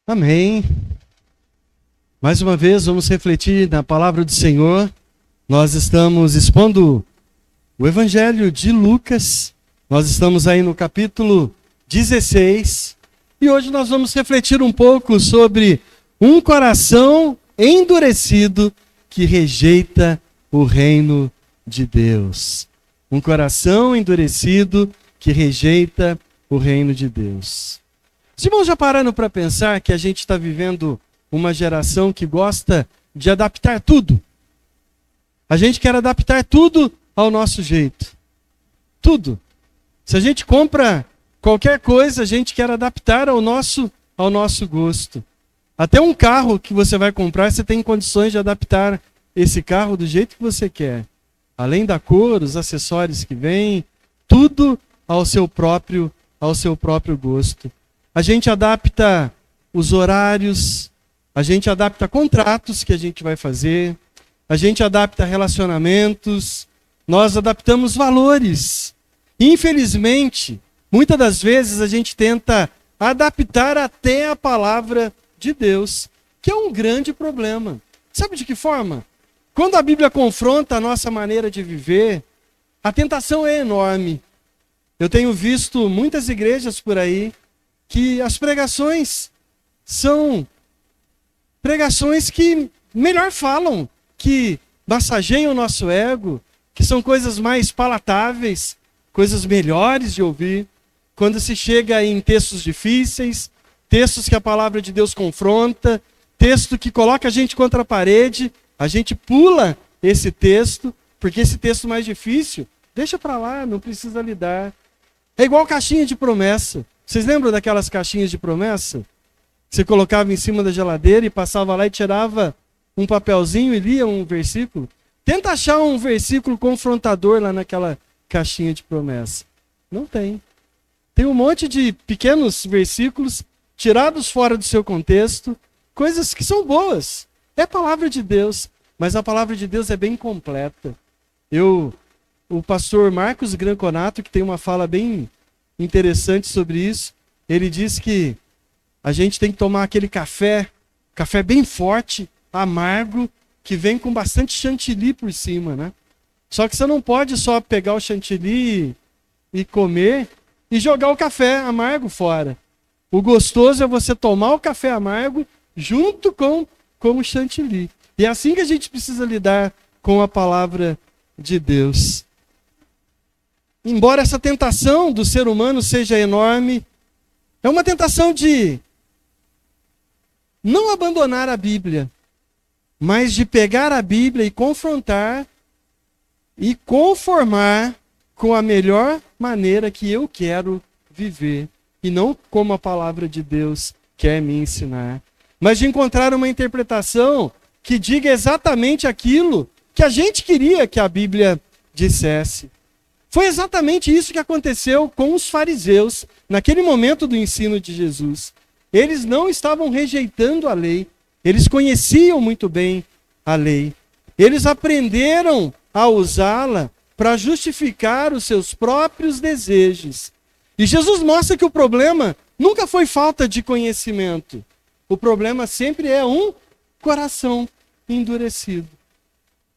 Amém. Mais uma vez, vamos refletir na palavra do Senhor. Nós estamos expondo o Evangelho de Lucas. Nós estamos aí no capítulo 16. E hoje nós vamos refletir um pouco sobre um coração endurecido que rejeita o reino de Deus. Um coração endurecido que rejeita o reino de Deus. Os irmãos já pararam para pensar que a gente está vivendo uma geração que gosta de adaptar tudo? A gente quer adaptar tudo ao nosso jeito. Tudo. Se a gente compra qualquer coisa, a gente quer adaptar ao nosso gosto. Até um carro que você vai comprar, você tem condições de adaptar esse carro do jeito que você quer. Além da cor, os acessórios que vêm, tudo ao seu próprio gosto. A gente adapta os horários, a gente adapta contratos que a gente vai fazer, a gente adapta relacionamentos, nós adaptamos valores. Infelizmente, muitas das vezes a gente tenta adaptar até a palavra de Deus, que é um grande problema. Sabe de que forma? Quando a Bíblia confronta a nossa maneira de viver, a tentação é enorme. Eu tenho visto muitas igrejas por aí que as pregações são pregações que melhor falam, que massageiam o nosso ego, que são coisas mais palatáveis, coisas melhores de ouvir. Quando se chega em textos difíceis, textos que a palavra de Deus confronta, texto que coloca a gente contra a parede, a gente pula esse texto, porque esse texto mais difícil, deixa para lá, não precisa lidar. É igual caixinha de promessa. Vocês lembram daquelas caixinhas de promessa? Você colocava em cima da geladeira e passava lá e tirava um papelzinho e lia um versículo? Tenta achar um versículo confrontador lá naquela caixinha de promessa. Não tem. Tem um monte de pequenos versículos tirados fora do seu contexto, coisas que são boas. É a palavra de Deus, mas a palavra de Deus é bem completa. O pastor Marcos Granconato, que tem uma fala bem interessante sobre isso, ele diz que a gente tem que tomar aquele café bem forte, amargo, que vem com bastante chantilly por cima, né? Só que você não pode só pegar o chantilly e comer e jogar o café amargo fora. O gostoso é você tomar o café amargo junto com o chantilly. E é assim que a gente precisa lidar com a palavra de Deus. Embora essa tentação do ser humano seja enorme, é uma tentação de não abandonar a Bíblia, mas de pegar a Bíblia e confrontar e conformar com a melhor maneira que eu quero viver, e não como a palavra de Deus quer me ensinar, mas de encontrar uma interpretação que diga exatamente aquilo que a gente queria que a Bíblia dissesse. Foi exatamente isso que aconteceu com os fariseus naquele momento do ensino de Jesus. Eles não estavam rejeitando a lei, eles conheciam muito bem a lei. Eles aprenderam a usá-la para justificar os seus próprios desejos. E Jesus mostra que o problema nunca foi falta de conhecimento. O problema sempre é um coração endurecido.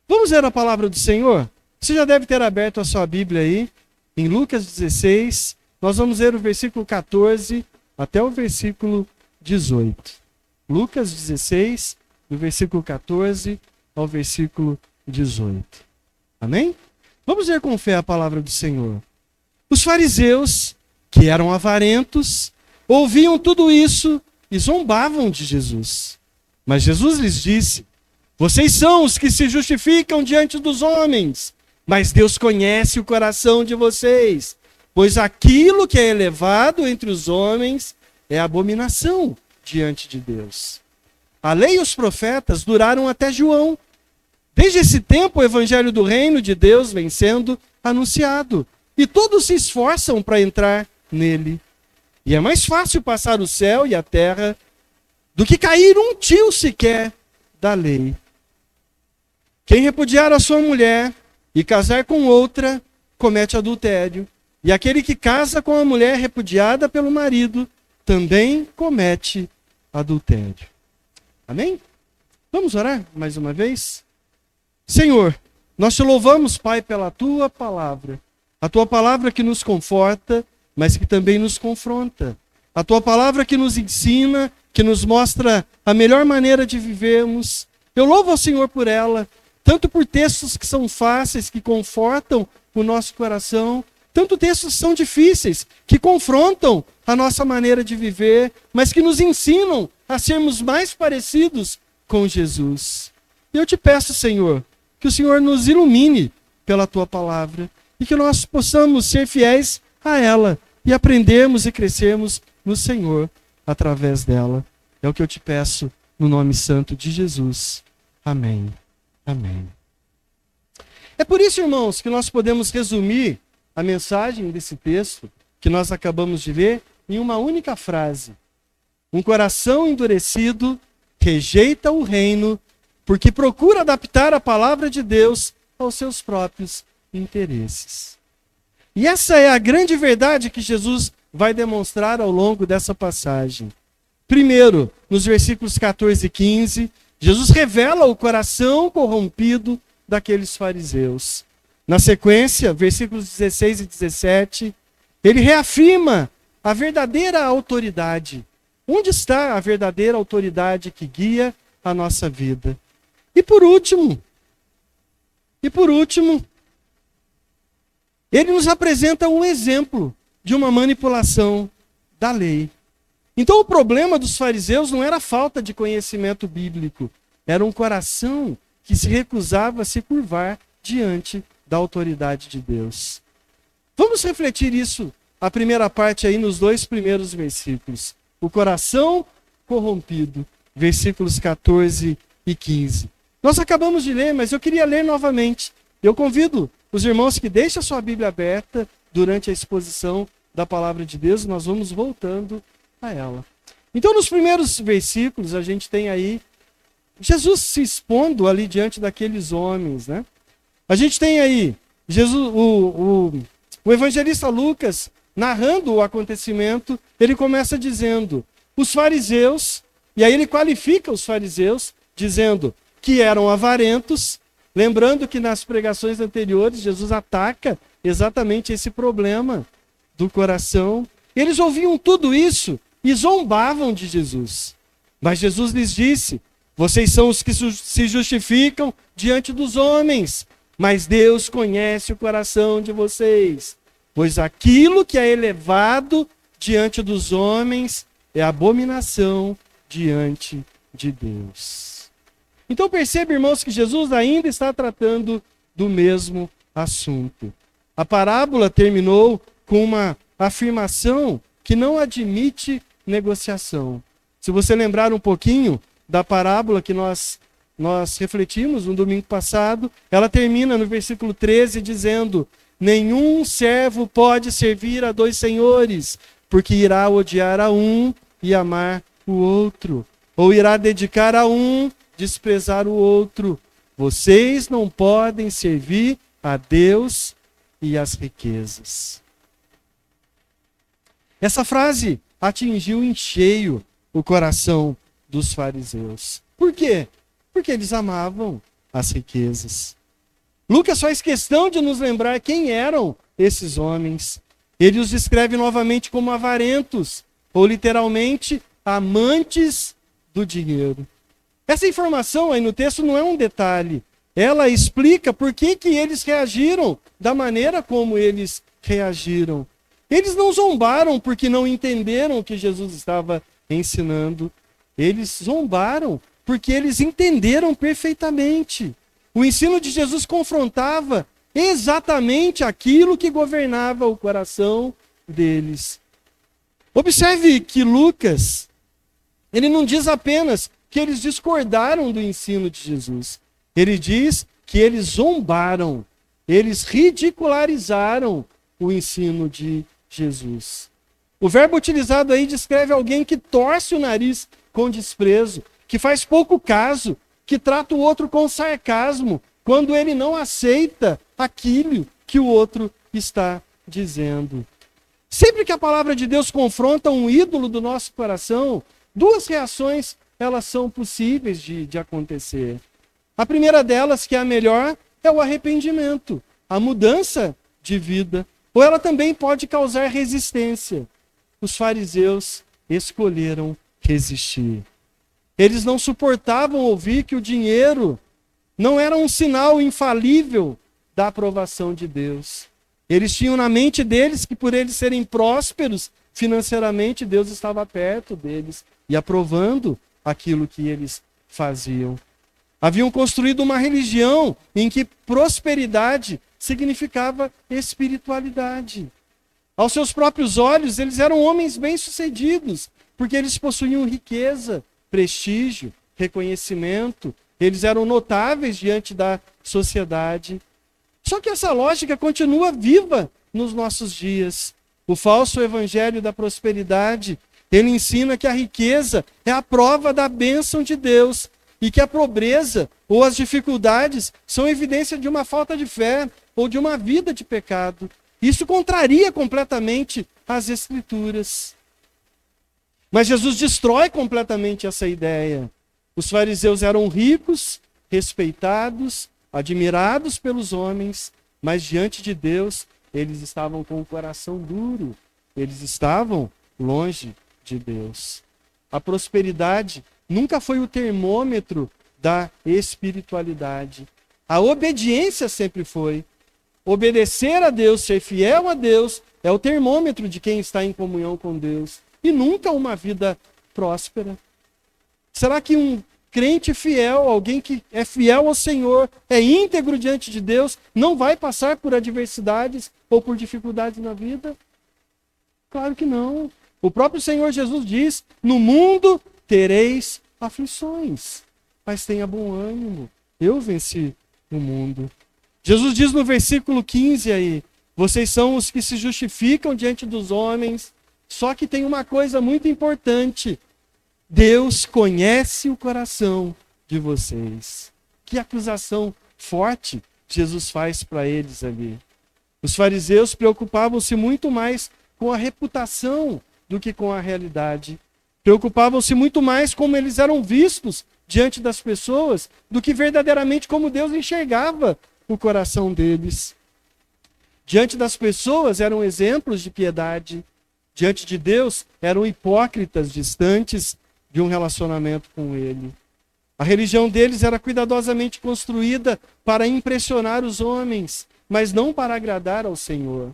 Vamos ver a palavra do Senhor? Você já deve ter aberto a sua Bíblia aí, em Lucas 16. Nós vamos ler o versículo 14 até o versículo 18. Lucas 16, do versículo 14 ao versículo 18. Amém? Vamos ver com fé a palavra do Senhor. Os fariseus, que eram avarentos, ouviam tudo isso e zombavam de Jesus. Mas Jesus lhes disse: vocês são os que se justificam diante dos homens, mas Deus conhece o coração de vocês, pois aquilo que é elevado entre os homens é abominação diante de Deus. A lei e os profetas duraram até João. Desde esse tempo, o evangelho do reino de Deus vem sendo anunciado, e todos se esforçam para entrar nele. E é mais fácil passar o céu e a terra do que cair um tio sequer da lei. Quem repudiar a sua mulher e casar com outra, comete adultério. E aquele que casa com a mulher repudiada pelo marido, também comete adultério. Amém? Vamos orar mais uma vez? Senhor, nós te louvamos, Pai, pela tua palavra. A tua palavra que nos conforta, mas que também nos confronta. A tua palavra que nos ensina, que nos mostra a melhor maneira de vivermos. Eu louvo ao Senhor por ela, tanto por textos que são fáceis, que confortam o nosso coração, tanto textos que são difíceis, que confrontam a nossa maneira de viver, mas que nos ensinam a sermos mais parecidos com Jesus. E eu te peço, Senhor, que o Senhor nos ilumine pela tua palavra e que nós possamos ser fiéis a ela e aprendermos e crescermos no Senhor através dela. É o que eu te peço no nome santo de Jesus. Amém. Amém. É por isso, irmãos, que nós podemos resumir a mensagem desse texto que nós acabamos de ler em uma única frase. Um coração endurecido rejeita o reino porque procura adaptar a palavra de Deus aos seus próprios interesses. E essa é a grande verdade que Jesus vai demonstrar ao longo dessa passagem. Primeiro, nos versículos 14 e 15, Jesus revela o coração corrompido daqueles fariseus. Na sequência, versículos 16 e 17, ele reafirma a verdadeira autoridade. Onde está a verdadeira autoridade que guia a nossa vida? E por último, ele nos apresenta um exemplo de uma manipulação da lei. Então o problema dos fariseus não era a falta de conhecimento bíblico, era um coração que se recusava a se curvar diante da autoridade de Deus. Vamos refletir isso, a primeira parte aí nos 2 primeiros versículos. O coração corrompido, versículos 14 e 15. Nós acabamos de ler, mas eu queria ler novamente. Eu convido os irmãos que deixem a sua Bíblia aberta durante a exposição da palavra de Deus, nós vamos voltando a ela. Então, nos primeiros versículos, a gente tem aí Jesus se expondo ali diante daqueles homens, né? A gente tem aí Jesus, o evangelista Lucas narrando o acontecimento, ele começa dizendo, os fariseus, e aí ele qualifica os fariseus, dizendo que eram avarentos, lembrando que nas pregações anteriores, Jesus ataca exatamente esse problema do coração. Eles ouviam tudo isso e zombavam de Jesus. Mas Jesus lhes disse, vocês são os que se justificam diante dos homens, mas Deus conhece o coração de vocês. Pois aquilo que é elevado diante dos homens é abominação diante de Deus. Então perceba, irmãos, que Jesus ainda está tratando do mesmo assunto. A parábola terminou com uma afirmação que não admite negociação. Se você lembrar um pouquinho da parábola que nós refletimos no domingo passado, ela termina no versículo 13 dizendo, nenhum servo pode servir a 2 senhores, porque irá odiar a um e amar o outro, ou irá dedicar a um, desprezar o outro. Vocês não podem servir a Deus e às riquezas. Essa frase atingiu em cheio o coração dos fariseus. Por quê? Porque eles amavam as riquezas. Lucas faz questão de nos lembrar quem eram esses homens. Ele os descreve novamente como avarentos, ou literalmente, amantes do dinheiro. Essa informação aí no texto não é um detalhe. Ela explica por que eles reagiram da maneira como eles reagiram. Eles não zombaram porque não entenderam o que Jesus estava ensinando. Eles zombaram porque eles entenderam perfeitamente. O ensino de Jesus confrontava exatamente aquilo que governava o coração deles. Observe que Lucas, ele não diz apenas que eles discordaram do ensino de Jesus. Ele diz que eles zombaram, eles ridicularizaram o ensino de Jesus. O verbo utilizado aí descreve alguém que torce o nariz com desprezo, que faz pouco caso, que trata o outro com sarcasmo, quando ele não aceita aquilo que o outro está dizendo. Sempre que a palavra de Deus confronta um ídolo do nosso coração, duas reações elas são possíveis de acontecer. A primeira delas, que é a melhor, é o arrependimento, a mudança de vida. Ou ela também pode causar resistência. Os fariseus escolheram resistir. Eles não suportavam ouvir que o dinheiro não era um sinal infalível da aprovação de Deus. Eles tinham na mente deles que por eles serem prósperos financeiramente, Deus estava perto deles e aprovando aquilo que eles faziam. Haviam construído uma religião em que prosperidade significava espiritualidade. Aos seus próprios olhos, eles eram homens bem-sucedidos, porque eles possuíam riqueza, prestígio, reconhecimento. Eles eram notáveis diante da sociedade. Só que essa lógica continua viva nos nossos dias. O falso evangelho da prosperidade, ele ensina que a riqueza é a prova da bênção de Deus e que a pobreza ou as dificuldades são evidência de uma falta de fé ou de uma vida de pecado. Isso contraria completamente as Escrituras. Mas Jesus destrói completamente essa ideia. Os fariseus eram ricos, respeitados, admirados pelos homens, mas diante de Deus, eles estavam com o coração duro. Eles estavam longe de Deus. A prosperidade nunca foi o termômetro da espiritualidade. A obediência sempre foi. Obedecer a Deus, ser fiel a Deus, é o termômetro de quem está em comunhão com Deus. E nunca uma vida próspera. Será que um crente fiel, alguém que é fiel ao Senhor, é íntegro diante de Deus, não vai passar por adversidades ou por dificuldades na vida? Claro que não. O próprio Senhor Jesus diz: no mundo tereis aflições, mas tenha bom ânimo. Eu venci o mundo. Jesus diz no versículo 15 aí: vocês são os que se justificam diante dos homens. Só que tem uma coisa muito importante: Deus conhece o coração de vocês. Que acusação forte Jesus faz para eles ali. Os fariseus preocupavam-se muito mais com a reputação do que com a realidade. Preocupavam-se muito mais como eles eram vistos diante das pessoas do que verdadeiramente como Deus enxergava o coração deles. Diante das pessoas eram exemplos de piedade. Diante de Deus eram hipócritas, distantes de um relacionamento com Ele. A religião deles era cuidadosamente construída para impressionar os homens, mas não para agradar ao Senhor.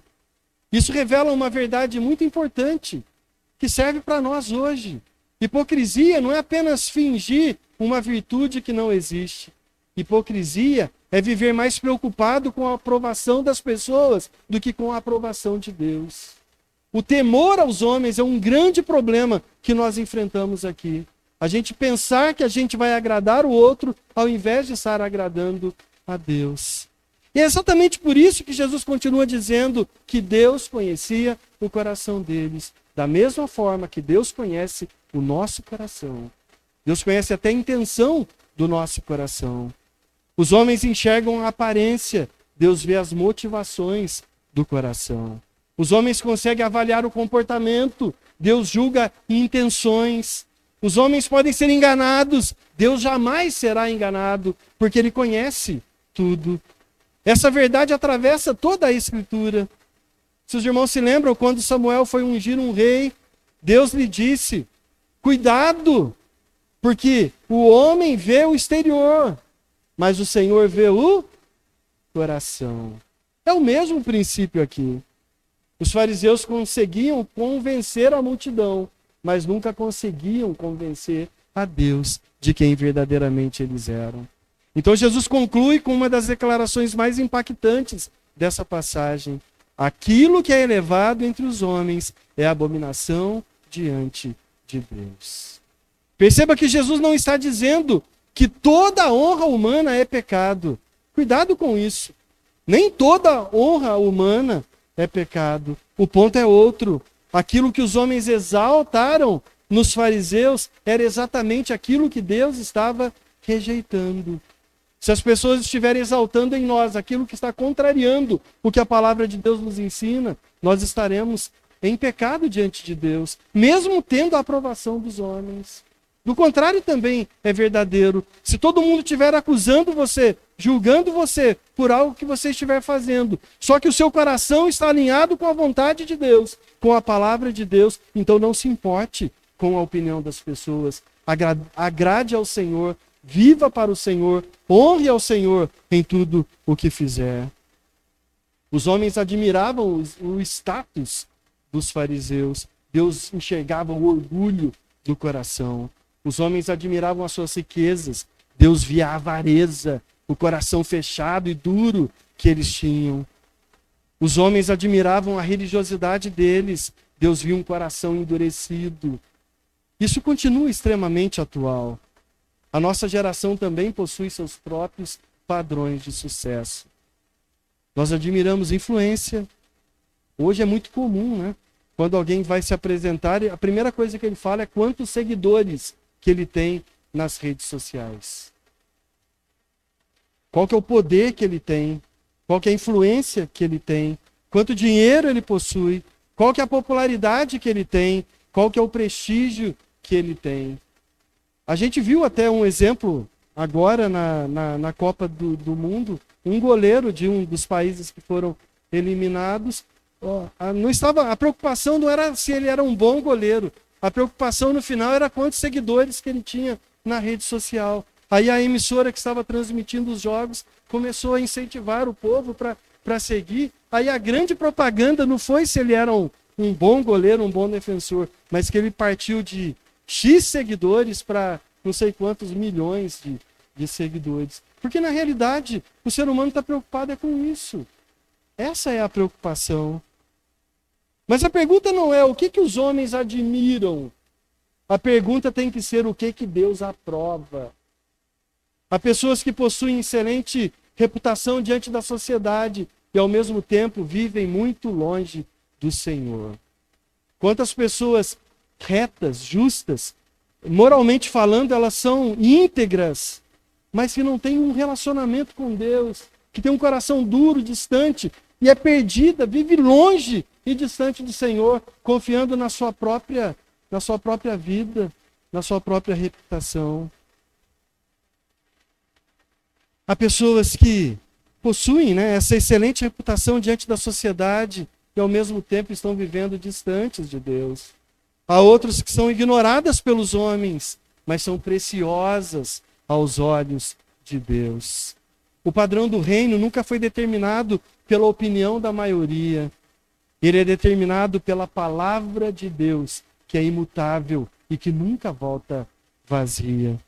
Isso revela uma verdade muito importante, que serve para nós hoje. Hipocrisia não é apenas fingir uma virtude que não existe. Hipocrisia é viver mais preocupado com a aprovação das pessoas do que com a aprovação de Deus. O temor aos homens é um grande problema que nós enfrentamos aqui. A gente pensar que a gente vai agradar o outro ao invés de estar agradando a Deus. E é exatamente por isso que Jesus continua dizendo que Deus conhecia o coração deles. Da mesma forma que Deus conhece o nosso coração. Deus conhece até a intenção do nosso coração. Os homens enxergam a aparência, Deus vê as motivações do coração. Os homens conseguem avaliar o comportamento, Deus julga intenções. Os homens podem ser enganados, Deus jamais será enganado, porque Ele conhece tudo. Essa verdade atravessa toda a Escritura. Se os irmãos se lembram, quando Samuel foi ungir um rei, Deus lhe disse: cuidado, porque o homem vê o exterior, mas o Senhor vê o coração. É o mesmo princípio aqui. Os fariseus conseguiam convencer a multidão, mas nunca conseguiam convencer a Deus de quem verdadeiramente eles eram. Então Jesus conclui com uma das declarações mais impactantes dessa passagem: aquilo que é elevado entre os homens é abominação diante de Deus. Perceba que Jesus não está dizendo que toda honra humana é pecado. Cuidado com isso. Nem toda honra humana é pecado. O ponto é outro. Aquilo que os homens exaltaram nos fariseus era exatamente aquilo que Deus estava rejeitando. Se as pessoas estiverem exaltando em nós aquilo que está contrariando o que a palavra de Deus nos ensina, nós estaremos em pecado diante de Deus, mesmo tendo a aprovação dos homens. Do contrário também é verdadeiro. Se todo mundo estiver acusando você, julgando você por algo que você estiver fazendo, só que o seu coração está alinhado com a vontade de Deus, com a palavra de Deus, então não se importe com a opinião das pessoas. Agrade ao Senhor, viva para o Senhor, honre ao Senhor em tudo o que fizer. Os homens admiravam o status dos fariseus. Deus enxergava o orgulho do coração. Os homens admiravam as suas riquezas. Deus via a avareza, o coração fechado e duro que eles tinham. Os homens admiravam a religiosidade deles. Deus via um coração endurecido. Isso continua extremamente atual. A nossa geração também possui seus próprios padrões de sucesso. Nós admiramos influência. Hoje é muito comum, né? Quando alguém vai se apresentar, a primeira coisa que ele fala é quantos seguidores que ele tem nas redes sociais. Qual que é o poder que ele tem? Qual que é a influência que ele tem? Quanto dinheiro ele possui? Qual que é a popularidade que ele tem? Qual que é o prestígio que ele tem? A gente viu até um exemplo agora na Copa do Mundo, um goleiro de um dos países que foram eliminados. A preocupação não era se ele era um bom goleiro. A preocupação no final era quantos seguidores que ele tinha na rede social. Aí a emissora que estava transmitindo os jogos começou a incentivar o povo para seguir. Aí a grande propaganda não foi se ele era um bom goleiro, um bom defensor, mas que ele partiu de X seguidores para não sei quantos milhões de seguidores. Porque na realidade o ser humano está preocupado com isso. Essa é a preocupação. Mas a pergunta não é o que os homens admiram. A pergunta tem que ser o que Deus aprova. Há pessoas que possuem excelente reputação diante da sociedade e ao mesmo tempo vivem muito longe do Senhor. Quantas pessoas retas, justas, moralmente falando, elas são íntegras, mas que não têm um relacionamento com Deus, que tem um coração duro, distante, e é perdida, vive longe e distante do Senhor, confiando na sua própria vida, na sua própria reputação. Há pessoas que possuem, essa excelente reputação diante da sociedade e ao mesmo tempo estão vivendo distantes de Deus. Há outros que são ignoradas pelos homens, mas são preciosas aos olhos de Deus. O padrão do reino nunca foi determinado pela opinião da maioria. Ele é determinado pela palavra de Deus, que é imutável e que nunca volta vazia.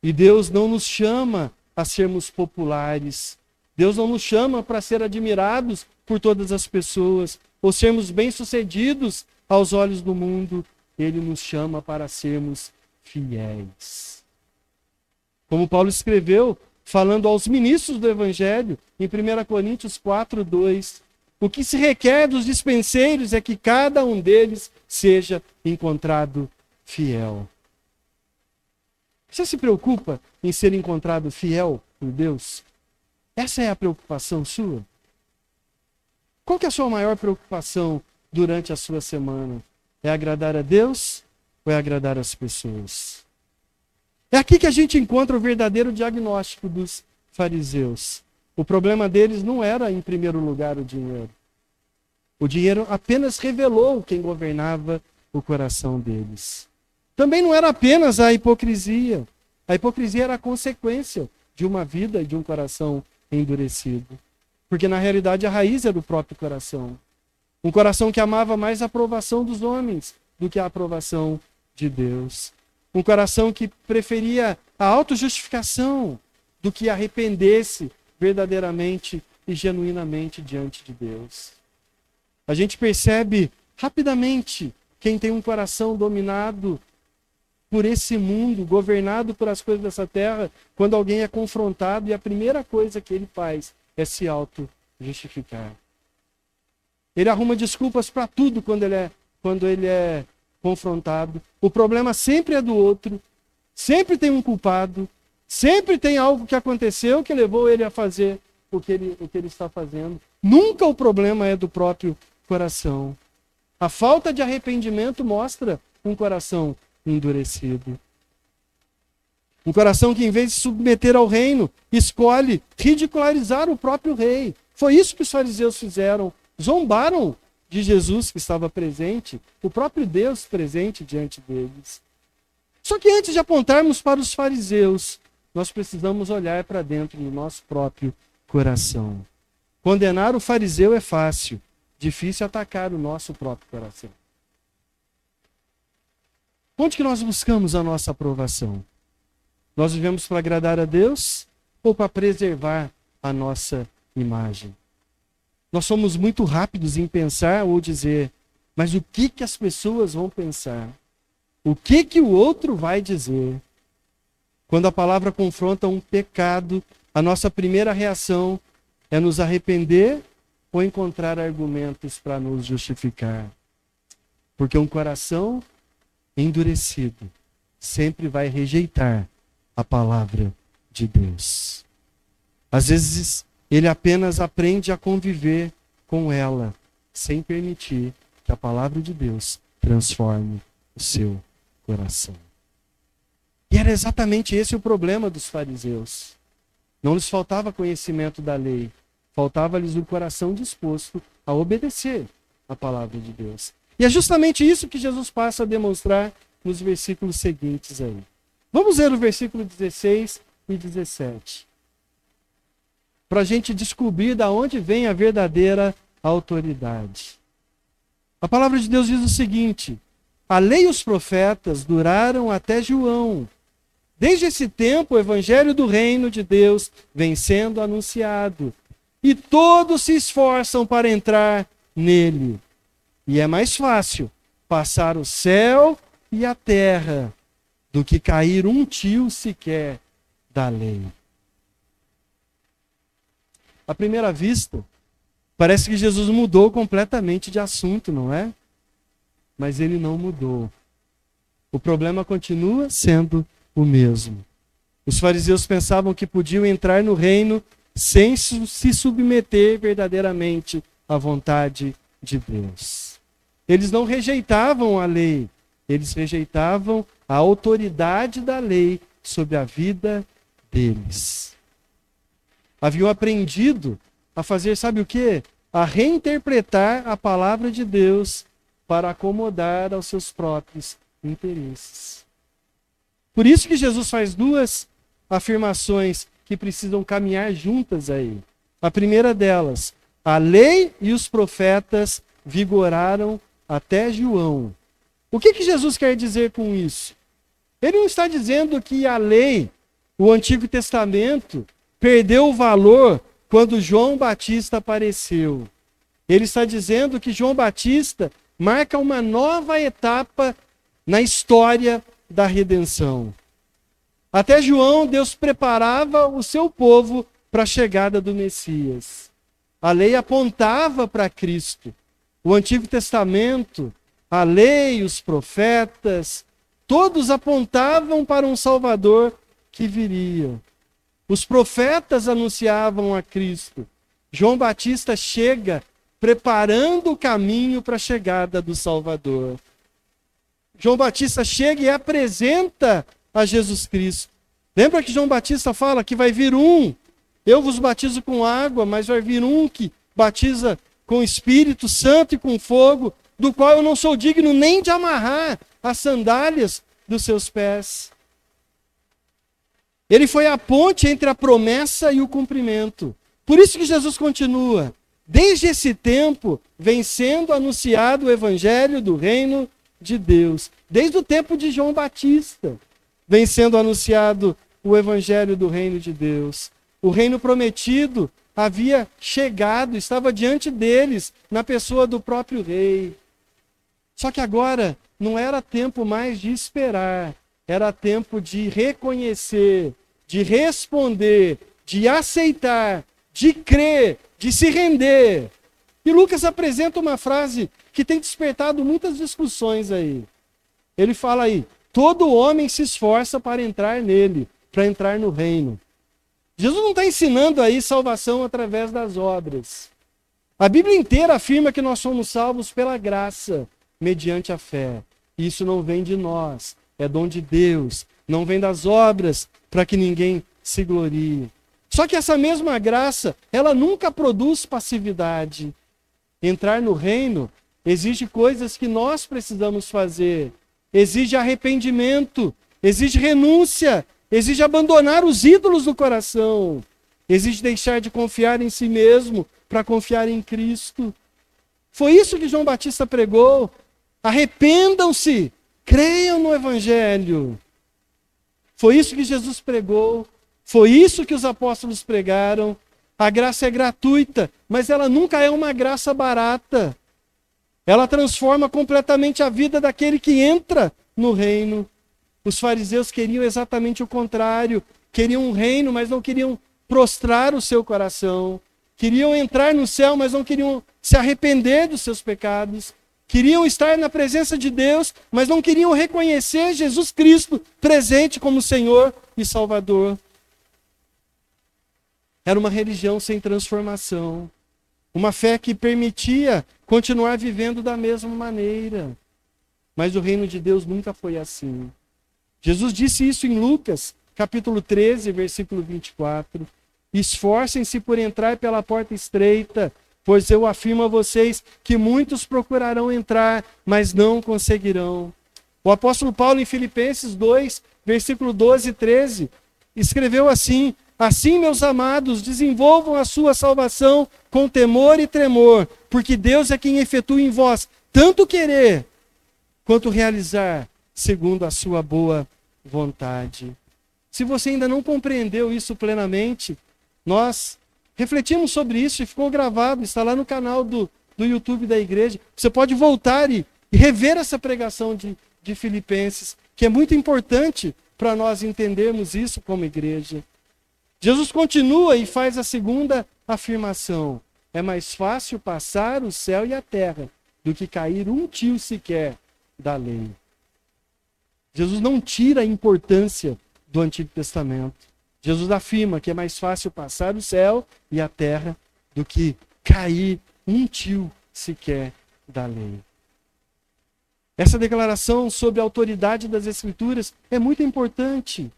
E Deus não nos chama a sermos populares. Deus não nos chama para ser admirados por todas as pessoas ou sermos bem-sucedidos aos olhos do mundo. Ele nos chama para sermos fiéis. Como Paulo escreveu, falando aos ministros do Evangelho, em 1 Coríntios 4:2, o que se requer dos dispenseiros é que cada um deles seja encontrado fiel. Você se preocupa em ser encontrado fiel por Deus? Essa é a preocupação sua? Qual que é a sua maior preocupação durante a sua semana? É agradar a Deus ou é agradar as pessoas? É aqui que a gente encontra o verdadeiro diagnóstico dos fariseus. O problema deles não era, em primeiro lugar, o dinheiro. O dinheiro apenas revelou quem governava o coração deles. Também não era apenas a hipocrisia. A hipocrisia era a consequência de uma vida e de um coração endurecido. Porque, na realidade, a raiz era o próprio coração. Um coração que amava mais a aprovação dos homens do que a aprovação de Deus. Um coração que preferia a autojustificação do que arrepender-se verdadeiramente e genuinamente diante de Deus. A gente percebe rapidamente quem tem um coração dominado por esse mundo, governado por as coisas dessa terra, quando alguém é confrontado e a primeira coisa que ele faz é se auto-justificar. Ele arruma desculpas para tudo quando ele é confrontado. O problema sempre é do outro, sempre tem um culpado, sempre tem algo que aconteceu que levou ele a fazer o que ele está fazendo. Nunca o problema é do próprio coração. A falta de arrependimento mostra um coração endurecido. Um coração que, em vez de se submeter ao reino, escolhe ridicularizar o próprio rei. Foi isso que os fariseus fizeram. Zombaram de Jesus que estava presente, o próprio Deus presente diante deles. Só que antes de apontarmos para os fariseus, nós precisamos olhar para dentro do nosso próprio coração. Condenar o fariseu é fácil, difícil atacar o nosso próprio coração. Onde que nós buscamos a nossa aprovação? Nós vivemos para agradar a Deus ou para preservar a nossa imagem? Nós somos muito rápidos em pensar ou dizer, mas o que as pessoas vão pensar? O que o outro vai dizer? Quando a palavra confronta um pecado, a nossa primeira reação é nos arrepender ou encontrar argumentos para nos justificar. Porque um coração endurecido sempre vai rejeitar a palavra de Deus. Às vezes, ele apenas aprende a conviver com ela, sem permitir que a palavra de Deus transforme o seu coração. E era exatamente esse o problema dos fariseus. Não lhes faltava conhecimento da lei, faltava-lhes o coração disposto a obedecer a palavra de Deus. E é justamente isso que Jesus passa a demonstrar nos versículos seguintes aí. Vamos ler o versículo 16 e 17. Para a gente descobrir de onde vem a verdadeira autoridade. A palavra de Deus diz o seguinte: a lei e os profetas duraram até João. Desde esse tempo, o evangelho do reino de Deus vem sendo anunciado. E todos se esforçam para entrar nele. E é mais fácil passar o céu e a terra do que cair um tio sequer da lei. À primeira vista, parece que Jesus mudou completamente de assunto, não é? Mas ele não mudou. O problema continua sendo o mesmo. Os fariseus pensavam que podiam entrar no reino sem se submeter verdadeiramente à vontade de Deus. Eles não rejeitavam a lei, eles rejeitavam a autoridade da lei sobre a vida deles. Haviam aprendido a fazer, sabe o quê? A reinterpretar a palavra de Deus para acomodar aos seus próprios interesses. Por isso que Jesus faz duas afirmações que precisam caminhar juntas aí. A primeira delas, a lei e os profetas vigoraram até João. O que Jesus quer dizer com isso? Ele não está dizendo que a lei, o Antigo Testamento, perdeu o valor quando João Batista apareceu. Ele está dizendo que João Batista marca uma nova etapa na história da redenção. Até João, Deus preparava o seu povo para a chegada do Messias. A lei apontava para Cristo. O Antigo Testamento, a lei, os profetas, todos apontavam para um Salvador que viria. Os profetas anunciavam a Cristo. João Batista chega preparando o caminho para a chegada do Salvador. João Batista chega e apresenta a Jesus Cristo. Lembra que João Batista fala que vai vir um, eu vos batizo com água, mas vai vir um que batiza com Espírito Santo e com fogo, do qual eu não sou digno nem de amarrar as sandálias dos seus pés. Ele foi a ponte entre a promessa e o cumprimento. Por isso que Jesus continua. Desde esse tempo vem sendo anunciado o evangelho do reino de Deus. Desde o tempo de João Batista vem sendo anunciado o evangelho do reino de Deus. O reino prometido havia chegado, estava diante deles, na pessoa do próprio rei. Só que agora não era tempo mais de esperar, era tempo de reconhecer, de responder, de aceitar, de crer, de se render. E Lucas apresenta uma frase que tem despertado muitas discussões aí. Ele fala aí, todo homem se esforça para entrar nele, para entrar no reino. Jesus não está ensinando aí salvação através das obras. A Bíblia inteira afirma que nós somos salvos pela graça, mediante a fé. Isso não vem de nós, é dom de Deus, não vem das obras, para que ninguém se glorie. Só que essa mesma graça, ela nunca produz passividade. Entrar no reino exige coisas que nós precisamos fazer. Exige arrependimento, exige renúncia, exige abandonar os ídolos do coração. Exige deixar de confiar em si mesmo para confiar em Cristo. Foi isso que João Batista pregou. Arrependam-se, creiam no Evangelho. Foi isso que Jesus pregou. Foi isso que os apóstolos pregaram. A graça é gratuita, mas ela nunca é uma graça barata. Ela transforma completamente a vida daquele que entra no reino. Os fariseus queriam exatamente o contrário. Queriam um reino, mas não queriam prostrar o seu coração. Queriam entrar no céu, mas não queriam se arrepender dos seus pecados. Queriam estar na presença de Deus, mas não queriam reconhecer Jesus Cristo presente como Senhor e Salvador. Era uma religião sem transformação. Uma fé que permitia continuar vivendo da mesma maneira. Mas o reino de Deus nunca foi assim. Jesus disse isso em Lucas, capítulo 13, versículo 24. Esforcem-se por entrar pela porta estreita, pois eu afirmo a vocês que muitos procurarão entrar, mas não conseguirão. O apóstolo Paulo, em Filipenses 2, versículo 12 e 13, escreveu assim: assim, meus amados, desenvolvam a sua salvação com temor e tremor, porque Deus é quem efetua em vós tanto querer quanto realizar, segundo a sua boa vontade. Se você ainda não compreendeu isso plenamente, nós refletimos sobre isso e ficou gravado, está lá no canal do YouTube da igreja. Você pode voltar e rever essa pregação de Filipenses, que é muito importante para nós entendermos isso como igreja. Jesus continua e faz a segunda afirmação. É mais fácil passar o céu e a terra do que cair um tio sequer da lei. Jesus não tira a importância do Antigo Testamento. Jesus afirma que é mais fácil passar o céu e a terra do que cair um tio sequer da lei. Essa declaração sobre a autoridade das Escrituras é muito importante.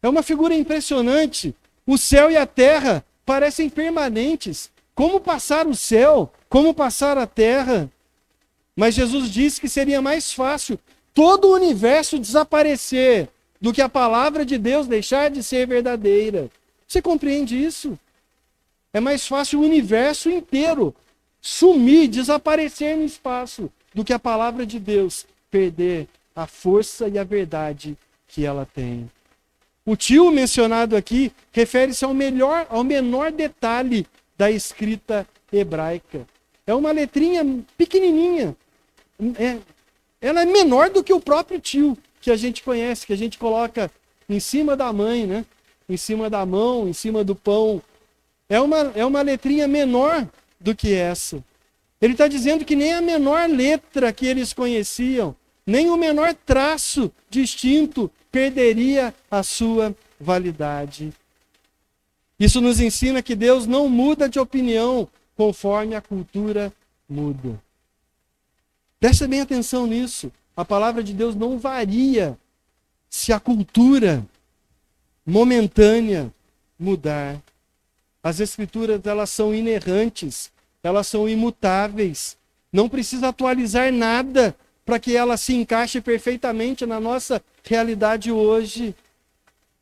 É uma figura impressionante. O céu e a terra parecem permanentes. Como passar o céu? Como passar a terra? Mas Jesus disse que seria mais fácil todo o universo desaparecer do que a palavra de Deus deixar de ser verdadeira. Você compreende isso? É mais fácil o universo inteiro sumir, desaparecer no espaço, do que a palavra de Deus perder a força e a verdade que ela tem. O tio mencionado aqui refere-se ao menor detalhe da escrita hebraica. É uma letrinha pequenininha. Ela é menor do que o próprio tio que a gente conhece, que a gente coloca em cima da mãe, né? Em cima da mão, em cima do pão. É uma letrinha menor do que essa. Ele está dizendo que nem a menor letra que eles conheciam, nem o menor traço distinto perderia a sua validade. Isso nos ensina que Deus não muda de opinião conforme a cultura muda. Presta bem atenção nisso. A palavra de Deus não varia se a cultura momentânea mudar. As Escrituras, elas são inerrantes, elas são imutáveis. Não precisa atualizar nada para que ela se encaixe perfeitamente na nossa realidade hoje.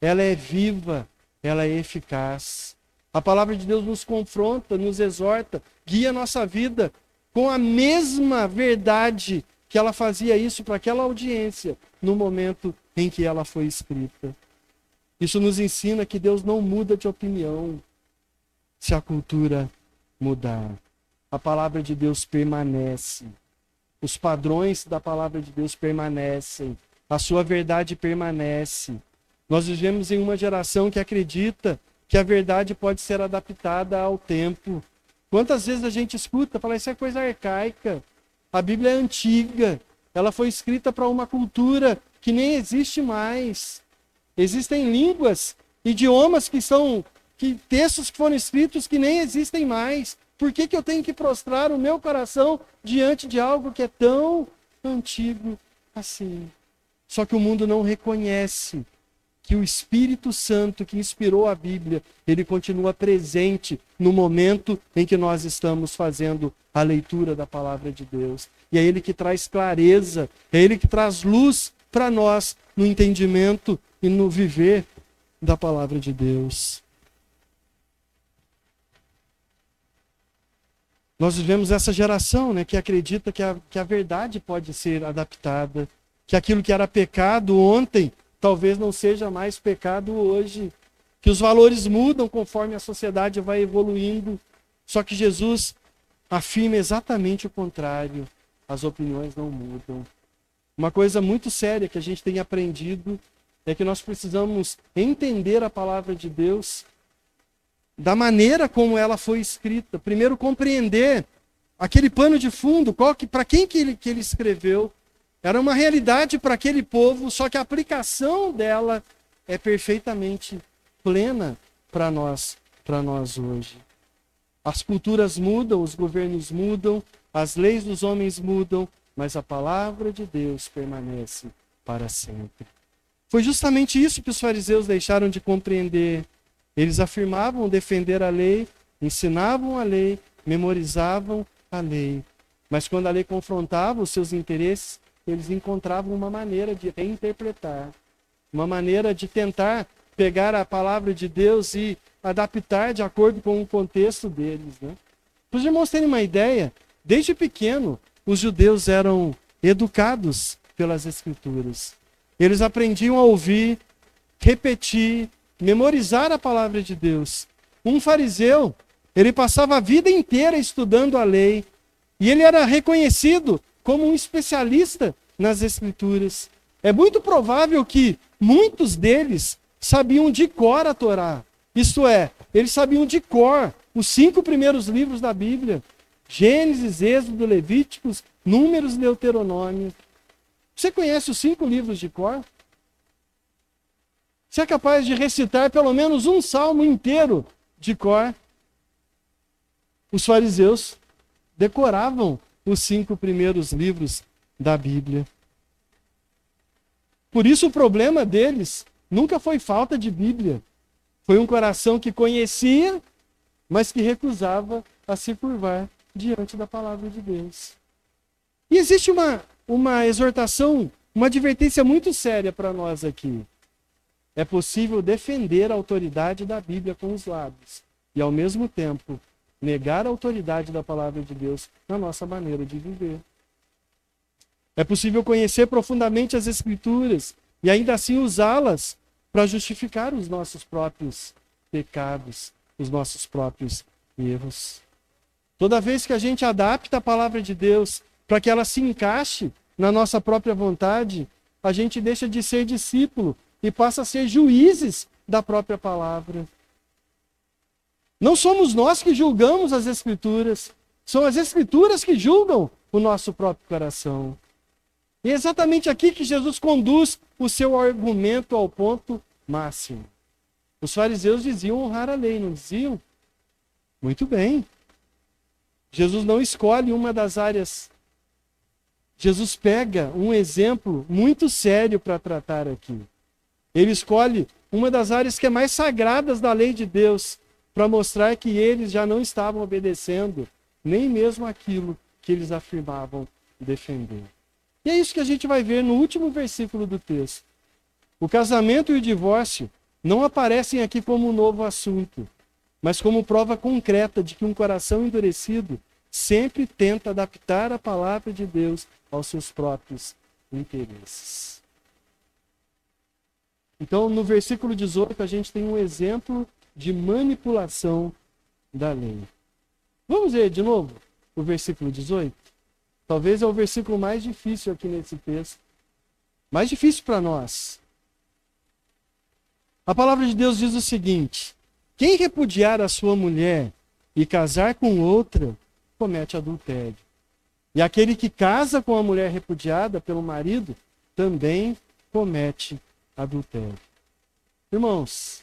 Ela é viva, ela é eficaz. A palavra de Deus nos confronta, nos exorta, guia a nossa vida com a mesma verdade que ela fazia isso para aquela audiência no momento em que ela foi escrita. Isso nos ensina que Deus não muda de opinião se a cultura mudar. A palavra de Deus permanece. Os padrões da palavra de Deus permanecem. A sua verdade permanece. Nós vivemos em uma geração que acredita que a verdade pode ser adaptada ao tempo. Quantas vezes a gente escuta, fala, isso é coisa arcaica. A Bíblia é antiga. Ela foi escrita para uma cultura que nem existe mais. Existem línguas, idiomas que que textos que foram escritos que nem existem mais. Por que eu tenho que prostrar o meu coração diante de algo que é tão antigo assim? Só que o mundo não reconhece que o Espírito Santo que inspirou a Bíblia, ele continua presente no momento em que nós estamos fazendo a leitura da palavra de Deus. E é ele que traz clareza, é ele que traz luz para nós no entendimento e no viver da palavra de Deus. Nós vivemos essa geração, né, que acredita que a verdade pode ser adaptada, que aquilo que era pecado ontem talvez não seja mais pecado hoje, que os valores mudam conforme a sociedade vai evoluindo. Só que Jesus afirma exatamente o contrário. As opiniões não mudam. Uma coisa muito séria que a gente tem aprendido é que nós precisamos entender a palavra de Deus da maneira como ela foi escrita. Primeiro, compreender aquele pano de fundo, para quem que ele escreveu. Era uma realidade para aquele povo, só que a aplicação dela é perfeitamente plena para nós hoje. As culturas mudam, os governos mudam, as leis dos homens mudam, mas a palavra de Deus permanece para sempre. Foi justamente isso que os fariseus deixaram de compreender. Eles afirmavam defender a lei, ensinavam a lei, memorizavam a lei. Mas quando a lei confrontava os seus interesses, eles encontravam uma maneira de reinterpretar, uma maneira de tentar pegar a palavra de Deus e adaptar de acordo com o contexto deles, né? Para os irmãos terem uma ideia, desde pequeno, os judeus eram educados pelas Escrituras. Eles aprendiam a ouvir, repetir, memorizar a palavra de Deus. Um fariseu, ele passava a vida inteira estudando a lei, e ele era reconhecido como um especialista nas Escrituras. É muito provável que muitos deles sabiam de cor a Torá. Isto é, eles sabiam de cor os 5 primeiros livros da Bíblia. Gênesis, Êxodo, Levíticos, Números e Deuteronômio. Você conhece os 5 livros de cor? Você é capaz de recitar pelo menos um salmo inteiro de cor? Os fariseus decoravam os 5 primeiros livros da Bíblia. Por isso o problema deles nunca foi falta de Bíblia. Foi um coração que conhecia, mas que recusava a se curvar diante da palavra de Deus. E existe uma exortação, uma advertência muito séria para nós aqui. É possível defender a autoridade da Bíblia com os lábios e, ao mesmo tempo, negar a autoridade da palavra de Deus na nossa maneira de viver. É possível conhecer profundamente as Escrituras e ainda assim usá-las para justificar os nossos próprios pecados, os nossos próprios erros. Toda vez que a gente adapta a palavra de Deus para que ela se encaixe na nossa própria vontade, a gente deixa de ser discípulo e passa a ser juízes da própria palavra. Não somos nós que julgamos as Escrituras, são as Escrituras que julgam o nosso próprio coração. E é exatamente aqui que Jesus conduz o seu argumento ao ponto máximo. Os fariseus diziam honrar a lei, não diziam? Muito bem. Jesus não escolhe uma das áreas. Jesus pega um exemplo muito sério para tratar aqui. Ele escolhe uma das áreas que é mais sagradas da lei de Deus, para mostrar que eles já não estavam obedecendo nem mesmo aquilo que eles afirmavam defender. E é isso que a gente vai ver no último versículo do texto. O casamento e o divórcio não aparecem aqui como um novo assunto, mas como prova concreta de que um coração endurecido sempre tenta adaptar a palavra de Deus aos seus próprios interesses. Então, no versículo 18, a gente tem um exemplo de manipulação da lei. Vamos ver de novo o versículo 18? Talvez é o versículo mais difícil aqui nesse texto. Mais difícil para nós. A palavra de Deus diz o seguinte: quem repudiar a sua mulher e casar com outra, comete adultério. E aquele que casa com a mulher repudiada pelo marido, também comete adultério. Irmãos,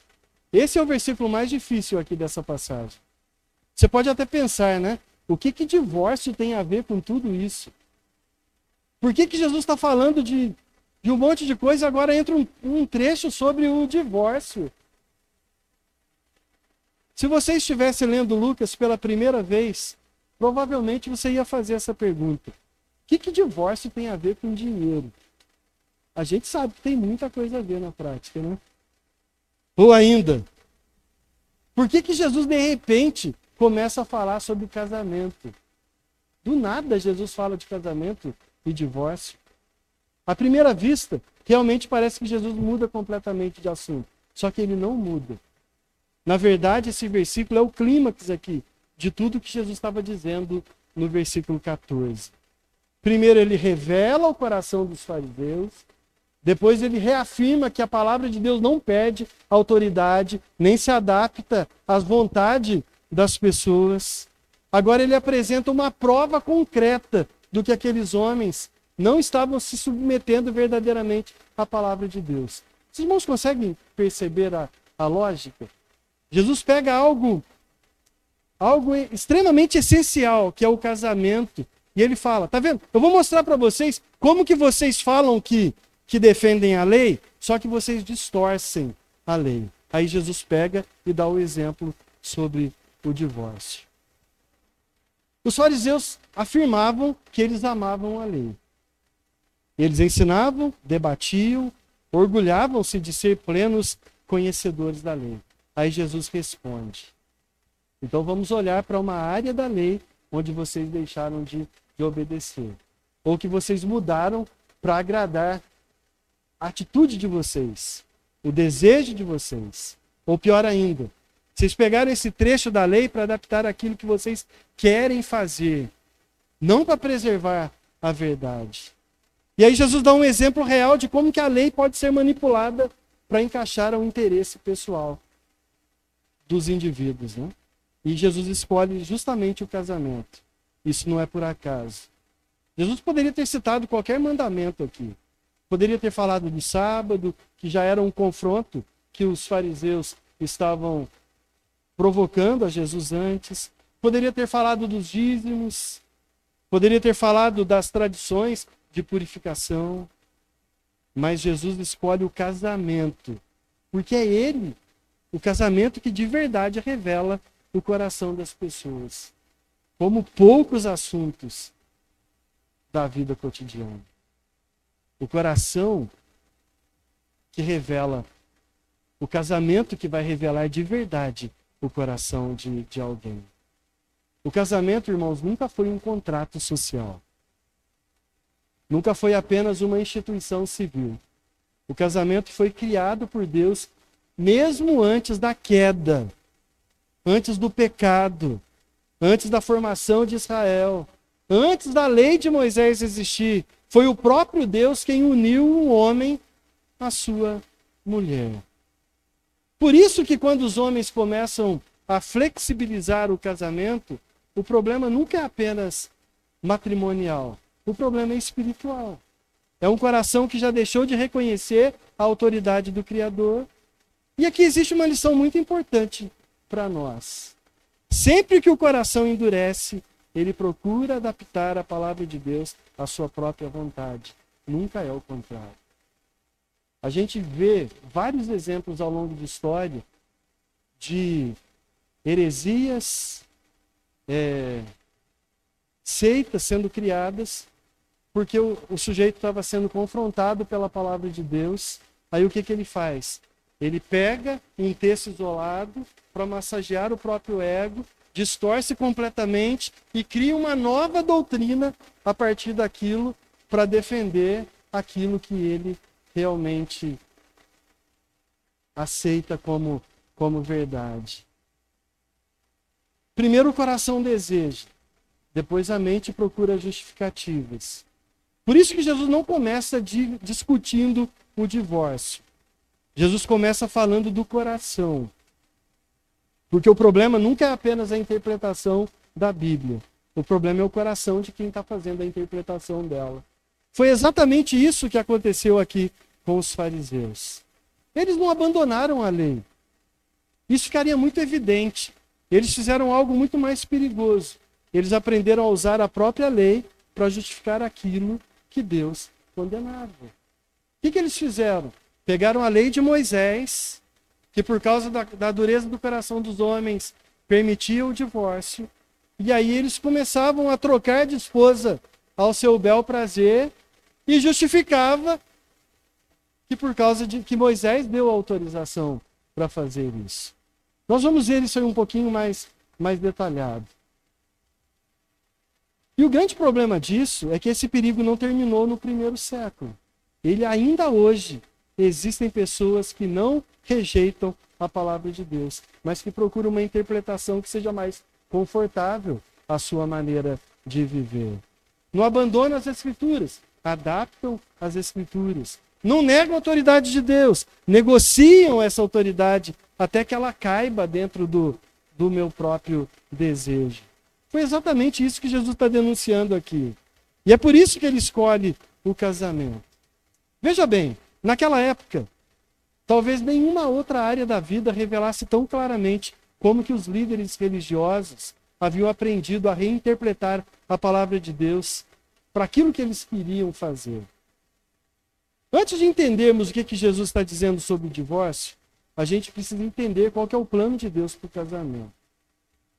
Esse é o versículo mais difícil aqui dessa passagem. Você pode até pensar, né? O que divórcio tem a ver com tudo isso? Por que Jesus está falando de um monte de coisa e agora entra um trecho sobre o divórcio? Se você estivesse lendo Lucas pela primeira vez, provavelmente você ia fazer essa pergunta. O que divórcio tem a ver com dinheiro? A gente sabe que tem muita coisa a ver na prática, né? Ou ainda, por que Jesus de repente começa a falar sobre casamento? Do nada Jesus fala de casamento e divórcio. À primeira vista, realmente parece que Jesus muda completamente de assunto. Só que ele não muda. Na verdade, esse versículo é o clímax aqui de tudo que Jesus estava dizendo no versículo 14. Primeiro ele revela o coração dos fariseus, depois ele reafirma que a palavra de Deus não perde autoridade, nem se adapta às vontades das pessoas. Agora ele apresenta uma prova concreta do que aqueles homens não estavam se submetendo verdadeiramente à palavra de Deus. Os irmãos conseguem perceber a lógica? Jesus pega algo extremamente essencial, que é o casamento, e ele fala, tá vendo? Eu vou mostrar para vocês como que vocês falam que defendem a lei, só que vocês distorcem a lei. Aí Jesus pega e dá o exemplo sobre o divórcio. Os fariseus afirmavam que eles amavam a lei. Eles ensinavam, debatiam, orgulhavam-se de ser plenos conhecedores da lei. Aí Jesus responde. Então vamos olhar para uma área da lei onde vocês deixaram de obedecer. Ou que vocês mudaram para agradar a atitude de vocês, o desejo de vocês. Ou pior ainda, vocês pegaram esse trecho da lei para adaptar aquilo que vocês querem fazer, não para preservar a verdade. E aí Jesus dá um exemplo real de como que a lei pode ser manipulada para encaixar ao interesse pessoal dos indivíduos, né? E Jesus escolhe justamente o casamento. Isso não é por acaso. Jesus poderia ter citado qualquer mandamento aqui. Poderia ter falado do sábado, que já era um confronto que os fariseus estavam provocando a Jesus antes. Poderia ter falado dos dízimos. Poderia ter falado das tradições de purificação. Mas Jesus escolhe o casamento, porque é ele, o casamento, que de verdade revela o coração das pessoas, como poucos assuntos da vida cotidiana. O coração que revela, o casamento que vai revelar de verdade o coração de alguém. O casamento, irmãos, nunca foi um contrato social. Nunca foi apenas uma instituição civil. O casamento foi criado por Deus mesmo antes da queda, antes do pecado, antes da formação de Israel, antes da lei de Moisés existir. Foi o próprio Deus quem uniu um homem à sua mulher. Por isso que quando os homens começam a flexibilizar o casamento, o problema nunca é apenas matrimonial. O problema é espiritual. É um coração que já deixou de reconhecer a autoridade do Criador. E aqui existe uma lição muito importante para nós. Sempre que o coração endurece, ele procura adaptar a palavra de Deus à sua própria vontade. Nunca é o contrário. A gente vê vários exemplos ao longo da história de heresias, seitas sendo criadas, porque o sujeito estava sendo confrontado pela palavra de Deus. Aí o que ele faz? Ele pega um texto isolado para massagear o próprio ego, distorce completamente e cria uma nova doutrina a partir daquilo para defender aquilo que ele realmente aceita como verdade. Primeiro o coração deseja, depois a mente procura justificativas. Por isso que Jesus não começa discutindo o divórcio. Jesus começa falando do coração. Porque o problema nunca é apenas a interpretação da Bíblia. O problema é o coração de quem está fazendo a interpretação dela. Foi exatamente isso que aconteceu aqui com os fariseus. Eles não abandonaram a lei. isso ficaria muito evidente. Eles fizeram algo muito mais perigoso. Eles aprenderam a usar a própria lei para justificar aquilo que Deus condenava. O que eles fizeram? Pegaram a lei de Moisés, que por causa da dureza do coração dos homens permitia o divórcio, e aí eles começavam a trocar de esposa ao seu bel prazer e justificava que por causa de que Moisés deu autorização para fazer isso. Nós vamos ver isso aí um pouquinho mais detalhado. E o grande problema disso é que esse perigo não terminou no primeiro século. Ele ainda hoje existem pessoas que não rejeitam a palavra de Deus, mas que procuram uma interpretação que seja mais confortável à sua maneira de viver. Não abandonam as Escrituras, adaptam as Escrituras. Não negam a autoridade de Deus, negociam essa autoridade até que ela caiba dentro do meu próprio desejo. Foi exatamente isso que Jesus está denunciando aqui. E é por isso que ele escolhe o casamento. Veja bem, naquela época, talvez nenhuma outra área da vida revelasse tão claramente como que os líderes religiosos haviam aprendido a reinterpretar a palavra de Deus para aquilo que eles queriam fazer. Antes de entendermos o que Jesus está dizendo sobre o divórcio, a gente precisa entender qual que é o plano de Deus para o casamento.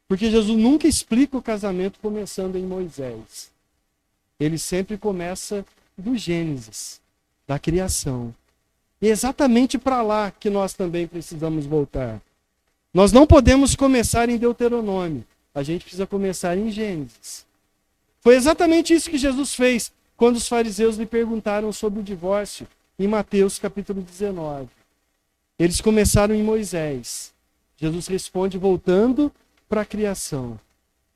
Porque Jesus nunca explica o casamento começando em Moisés. Ele sempre começa do Gênesis, da criação. E é exatamente para lá que nós também precisamos voltar. Nós não podemos começar em Deuteronômio. A gente precisa começar em Gênesis. Foi exatamente isso que Jesus fez quando os fariseus lhe perguntaram sobre o divórcio em Mateus capítulo 19. Eles começaram em Moisés. Jesus responde voltando para a criação.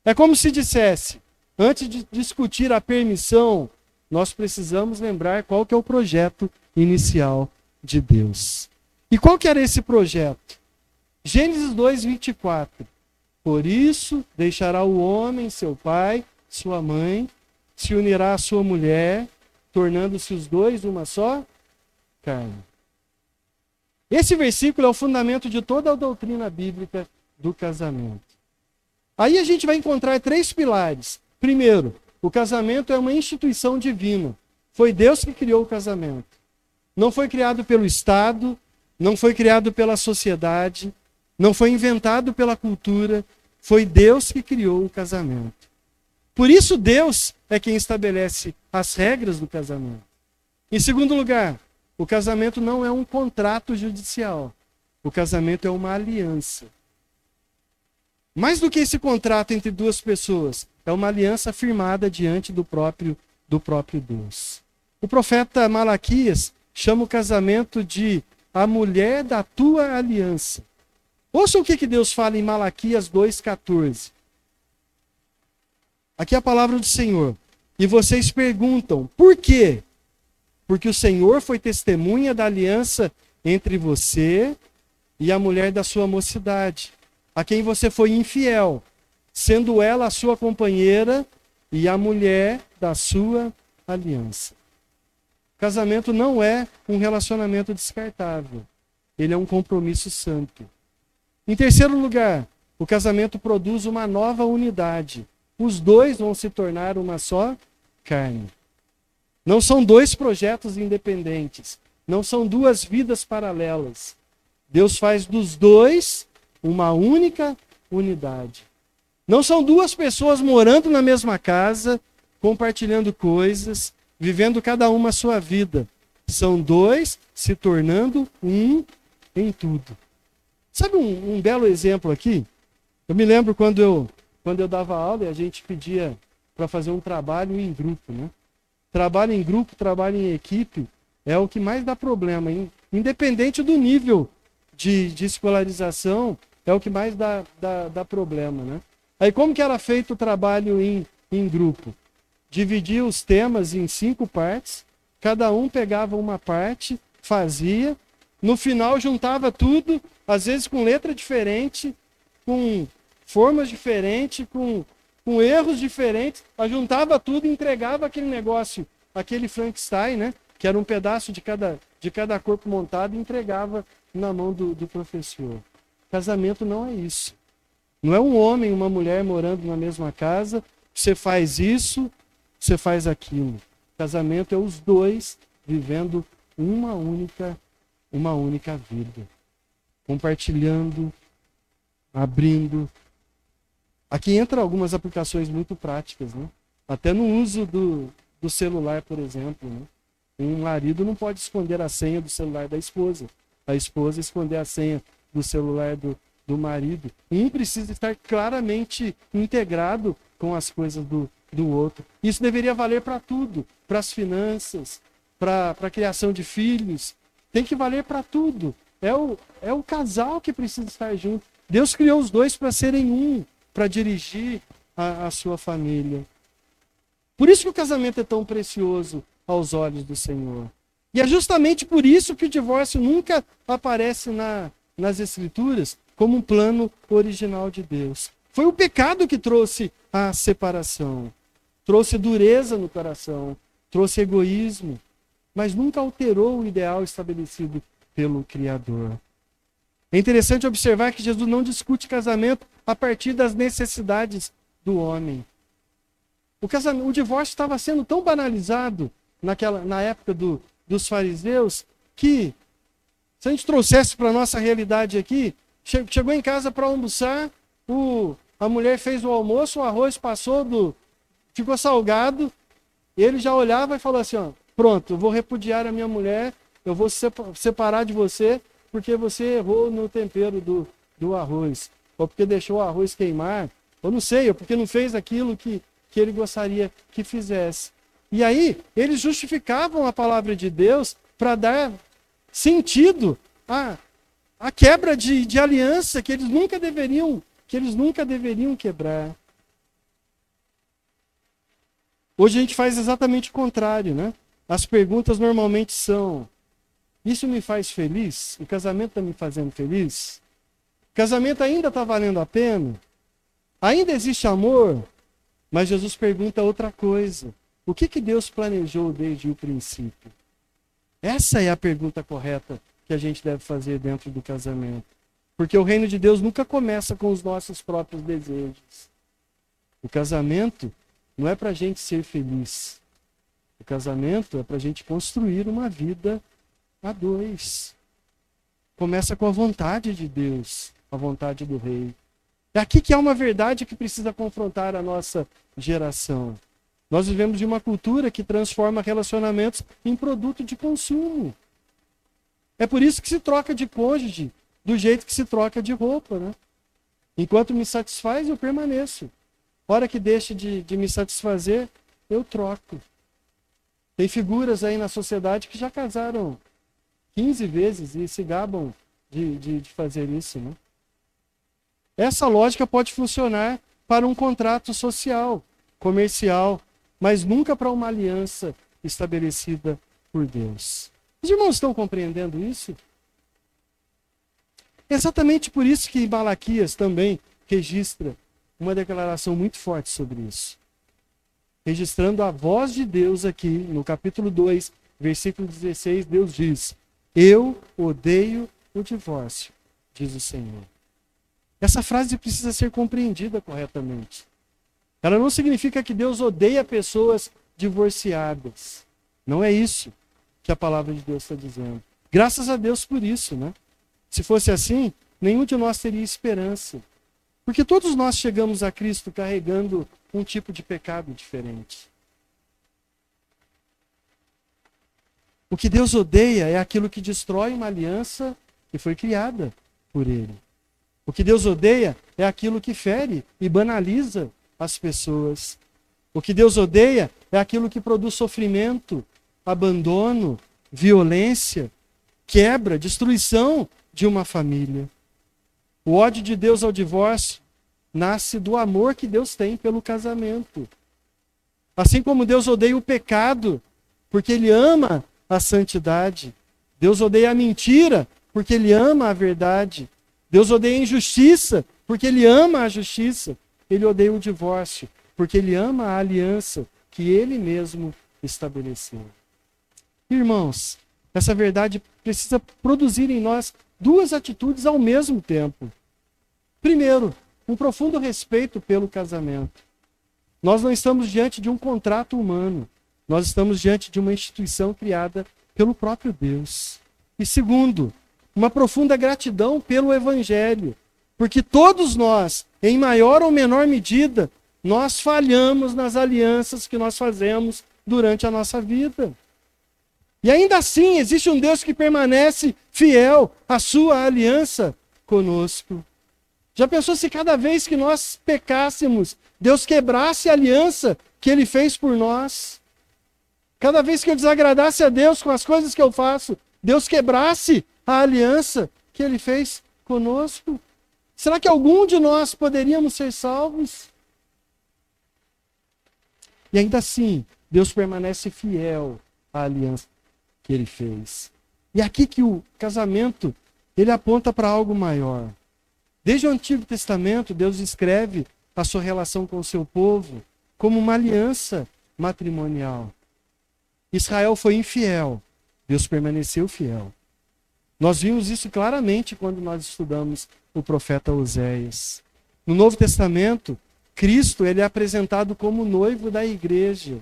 É como se dissesse, antes de discutir a permissão, nós precisamos lembrar qual que é o projeto inicial de Deus. E qual que era esse projeto? Gênesis 2:24. Por isso deixará o homem seu pai, sua mãe, se unirá à sua mulher, tornando-se os dois uma só carne. Esse versículo é o fundamento de toda a doutrina bíblica do casamento. Aí a gente vai encontrar 3 pilares. Primeiro, o casamento é uma instituição divina. Foi Deus que criou o casamento. Não foi criado pelo Estado, não foi criado pela sociedade, não foi inventado pela cultura. Foi Deus que criou o casamento. Por isso Deus é quem estabelece as regras do casamento. Em segundo lugar, o casamento não é um contrato judicial. O casamento é uma aliança. Mais do que esse contrato entre duas pessoas, é uma aliança firmada diante do próprio Deus. O profeta Malaquias chama o casamento de a mulher da tua aliança. Ouça o que Deus fala em Malaquias 2,14. Aqui é a palavra do Senhor. E vocês perguntam, por quê? Porque o Senhor foi testemunha da aliança entre você e a mulher da sua mocidade, a quem você foi infiel, sendo ela a sua companheira e a mulher da sua aliança. Casamento não é um relacionamento descartável. Ele é um compromisso santo. Em terceiro lugar, o casamento produz uma nova unidade. Os dois vão se tornar uma só carne. Não são 2 projetos independentes. Não são 2 vidas paralelas. Deus faz dos 2 uma única unidade. Não são 2 pessoas morando na mesma casa, compartilhando coisas, vivendo cada uma a sua vida. São 2 se tornando um em tudo. Sabe um belo exemplo aqui? Eu me lembro quando eu dava aula e a gente pedia para fazer um trabalho em grupo, né? Trabalho em grupo, trabalho em equipe é o que mais dá problema. Independente do nível de escolarização, é o que mais dá problema, né? Aí como que era feito o trabalho em grupo? Dividia os temas em 5 partes, cada um pegava uma parte, fazia, no final juntava tudo, às vezes com letra diferente, com formas diferentes, com erros diferentes, juntava tudo e entregava aquele negócio, aquele Frankenstein, né? Que era um pedaço de cada corpo montado, e entregava na mão do professor. Casamento não é isso. Não é um homem e uma mulher morando na mesma casa, você faz isso, você faz aquilo. Casamento é os dois vivendo uma única vida. Compartilhando, abrindo. Aqui entra algumas aplicações muito práticas, né? Até no uso do celular, por exemplo, né? Um marido não pode esconder a senha do celular da esposa. A esposa esconder a senha do celular do marido. Um precisa estar claramente integrado com as coisas do outro. Isso deveria valer para tudo. Para as finanças, para a criação de filhos. Tem que valer para tudo. É o casal que precisa estar junto. Deus criou os dois para serem um, para dirigir a sua família. Por isso que o casamento é tão precioso aos olhos do Senhor. E é justamente por isso que o divórcio nunca aparece nas Escrituras como um plano original de Deus. Foi o pecado que trouxe a separação. Trouxe dureza no coração, trouxe egoísmo, mas nunca alterou o ideal estabelecido pelo Criador. É interessante observar que Jesus não discute casamento a partir das necessidades do homem. O divórcio estava sendo tão banalizado na época dos fariseus que, se a gente trouxesse para a nossa realidade aqui, chegou em casa para almoçar, a mulher fez o almoço, o arroz ficou salgado, ele já olhava e falou assim, ó, pronto, eu vou repudiar a minha mulher, eu vou separar de você, porque você errou no tempero do arroz, ou porque deixou o arroz queimar, ou não sei, ou porque não fez aquilo que ele gostaria que fizesse. E aí, eles justificavam a palavra de Deus para dar sentido à quebra de aliança que eles nunca deveriam quebrar. Hoje a gente faz exatamente o contrário, né? As perguntas normalmente são: isso me faz feliz? O casamento está me fazendo feliz? O casamento ainda está valendo a pena? Ainda existe amor? Mas Jesus pergunta outra coisa. O que Deus planejou desde o princípio? Essa é a pergunta correta que a gente deve fazer dentro do casamento. Porque o reino de Deus nunca começa com os nossos próprios desejos. O casamento não é para a gente ser feliz. O casamento é para a gente construir uma vida a dois. Começa com a vontade de Deus, a vontade do Rei. É aqui que há uma verdade que precisa confrontar a nossa geração. Nós vivemos de uma cultura que transforma relacionamentos em produto de consumo. É por isso que se troca de cônjuge do jeito que se troca de roupa, né? Enquanto me satisfaz, eu permaneço. Hora que deixe de me satisfazer, eu troco. Tem figuras aí na sociedade que já casaram 15 vezes e se gabam de fazer isso, né? Essa lógica pode funcionar para um contrato social, comercial, mas nunca para uma aliança estabelecida por Deus. Os irmãos estão compreendendo isso? É exatamente por isso que Malaquias também registra uma declaração muito forte sobre isso. Registrando a voz de Deus aqui, no capítulo 2, versículo 16, Deus diz: eu odeio o divórcio, diz o Senhor. Essa frase precisa ser compreendida corretamente. Ela não significa que Deus odeia pessoas divorciadas. Não é isso que a palavra de Deus está dizendo. Graças a Deus por isso, né? Se fosse assim, nenhum de nós teria esperança. Porque todos nós chegamos a Cristo carregando um tipo de pecado diferente. O que Deus odeia é aquilo que destrói uma aliança que foi criada por Ele. O que Deus odeia é aquilo que fere e banaliza as pessoas. O que Deus odeia é aquilo que produz sofrimento, abandono, violência, quebra, destruição de uma família. O ódio de Deus ao divórcio nasce do amor que Deus tem pelo casamento. Assim como Deus odeia o pecado, porque Ele ama a santidade. Deus odeia a mentira, porque Ele ama a verdade. Deus odeia a injustiça, porque Ele ama a justiça. Ele odeia o divórcio, porque Ele ama a aliança que Ele mesmo estabeleceu. Irmãos, essa verdade precisa produzir em nós duas atitudes ao mesmo tempo. Primeiro, um profundo respeito pelo casamento. Nós não estamos diante de um contrato humano. Nós estamos diante de uma instituição criada pelo próprio Deus. E segundo, uma profunda gratidão pelo Evangelho. Porque todos nós, em maior ou menor medida, nós falhamos nas alianças que nós fazemos durante a nossa vida. E ainda assim, existe um Deus que permanece fiel à sua aliança conosco. Já pensou se cada vez que nós pecássemos, Deus quebrasse a aliança que Ele fez por nós? Cada vez que eu desagradasse a Deus com as coisas que eu faço, Deus quebrasse a aliança que Ele fez conosco? Será que algum de nós poderíamos ser salvos? E ainda assim, Deus permanece fiel à aliança que Ele fez. E aqui que o casamento, ele aponta para algo maior. Desde o Antigo Testamento, Deus escreve a sua relação com o seu povo como uma aliança matrimonial. Israel foi infiel, Deus permaneceu fiel. Nós vimos isso claramente quando nós estudamos o profeta Oséias. No Novo Testamento, Cristo ele é apresentado como noivo da igreja,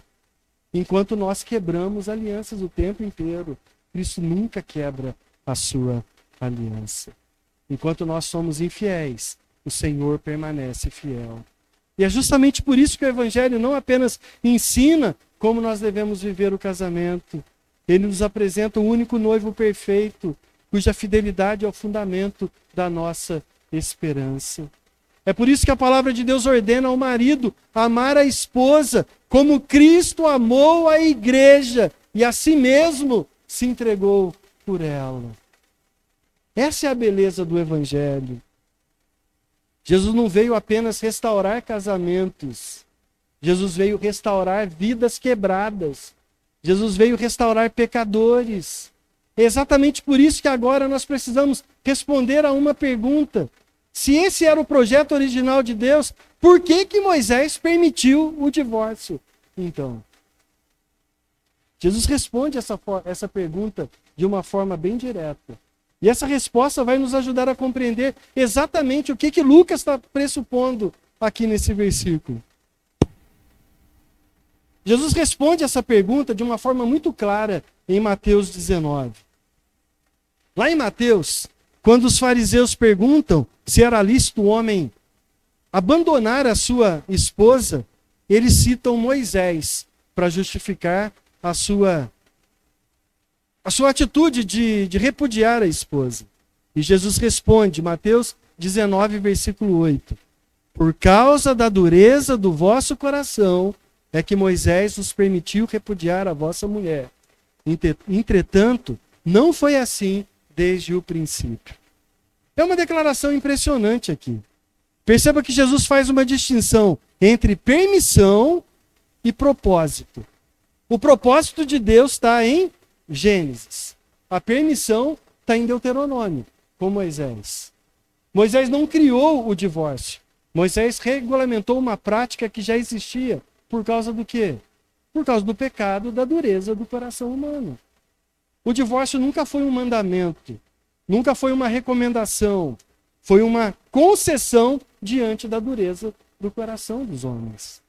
enquanto nós quebramos alianças o tempo inteiro. Cristo nunca quebra a sua aliança. Enquanto nós somos infiéis, o Senhor permanece fiel. E é justamente por isso que o Evangelho não apenas ensina como nós devemos viver o casamento, ele nos apresenta o único noivo perfeito, cuja fidelidade é o fundamento da nossa esperança. É por isso que a palavra de Deus ordena ao marido amar a esposa como Cristo amou a igreja e a si mesmo se entregou por ela. Essa é a beleza do Evangelho. Jesus não veio apenas restaurar casamentos. Jesus veio restaurar vidas quebradas. Jesus veio restaurar pecadores. É exatamente por isso que agora nós precisamos responder a uma pergunta. Se esse era o projeto original de Deus, por que que Moisés permitiu o divórcio? Então, Jesus responde essa pergunta de uma forma bem direta. E essa resposta vai nos ajudar a compreender exatamente o que Lucas está pressupondo aqui nesse versículo. Jesus responde essa pergunta de uma forma muito clara em Mateus 19. Lá em Mateus, quando os fariseus perguntam se era lícito o homem abandonar a sua esposa, eles citam Moisés para justificar a sua atitude de repudiar a esposa. E Jesus responde, Mateus 19, versículo 8. Por causa da dureza do vosso coração, é que Moisés nos permitiu repudiar a vossa mulher. Entretanto, não foi assim desde o princípio. É uma declaração impressionante aqui. Perceba que Jesus faz uma distinção entre permissão e propósito. O propósito de Deus está em Gênesis. A permissão está em Deuteronômio, com Moisés. Moisés não criou o divórcio. Moisés regulamentou uma prática que já existia. Por causa do quê? Por causa do pecado, da dureza do coração humano. O divórcio nunca foi um mandamento, nunca foi uma recomendação, foi uma concessão diante da dureza do coração dos homens.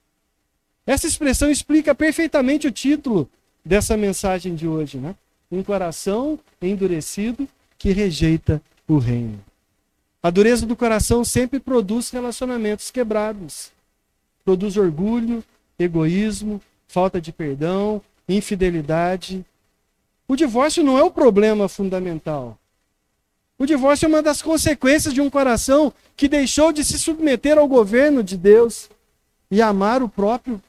Essa expressão explica perfeitamente o título dessa mensagem de hoje, né? Um coração endurecido que rejeita o reino. A dureza do coração sempre produz relacionamentos quebrados. Produz orgulho, egoísmo, falta de perdão, infidelidade. O divórcio não é o problema fundamental. O divórcio é uma das consequências de um coração que deixou de se submeter ao governo de Deus e amar o próprio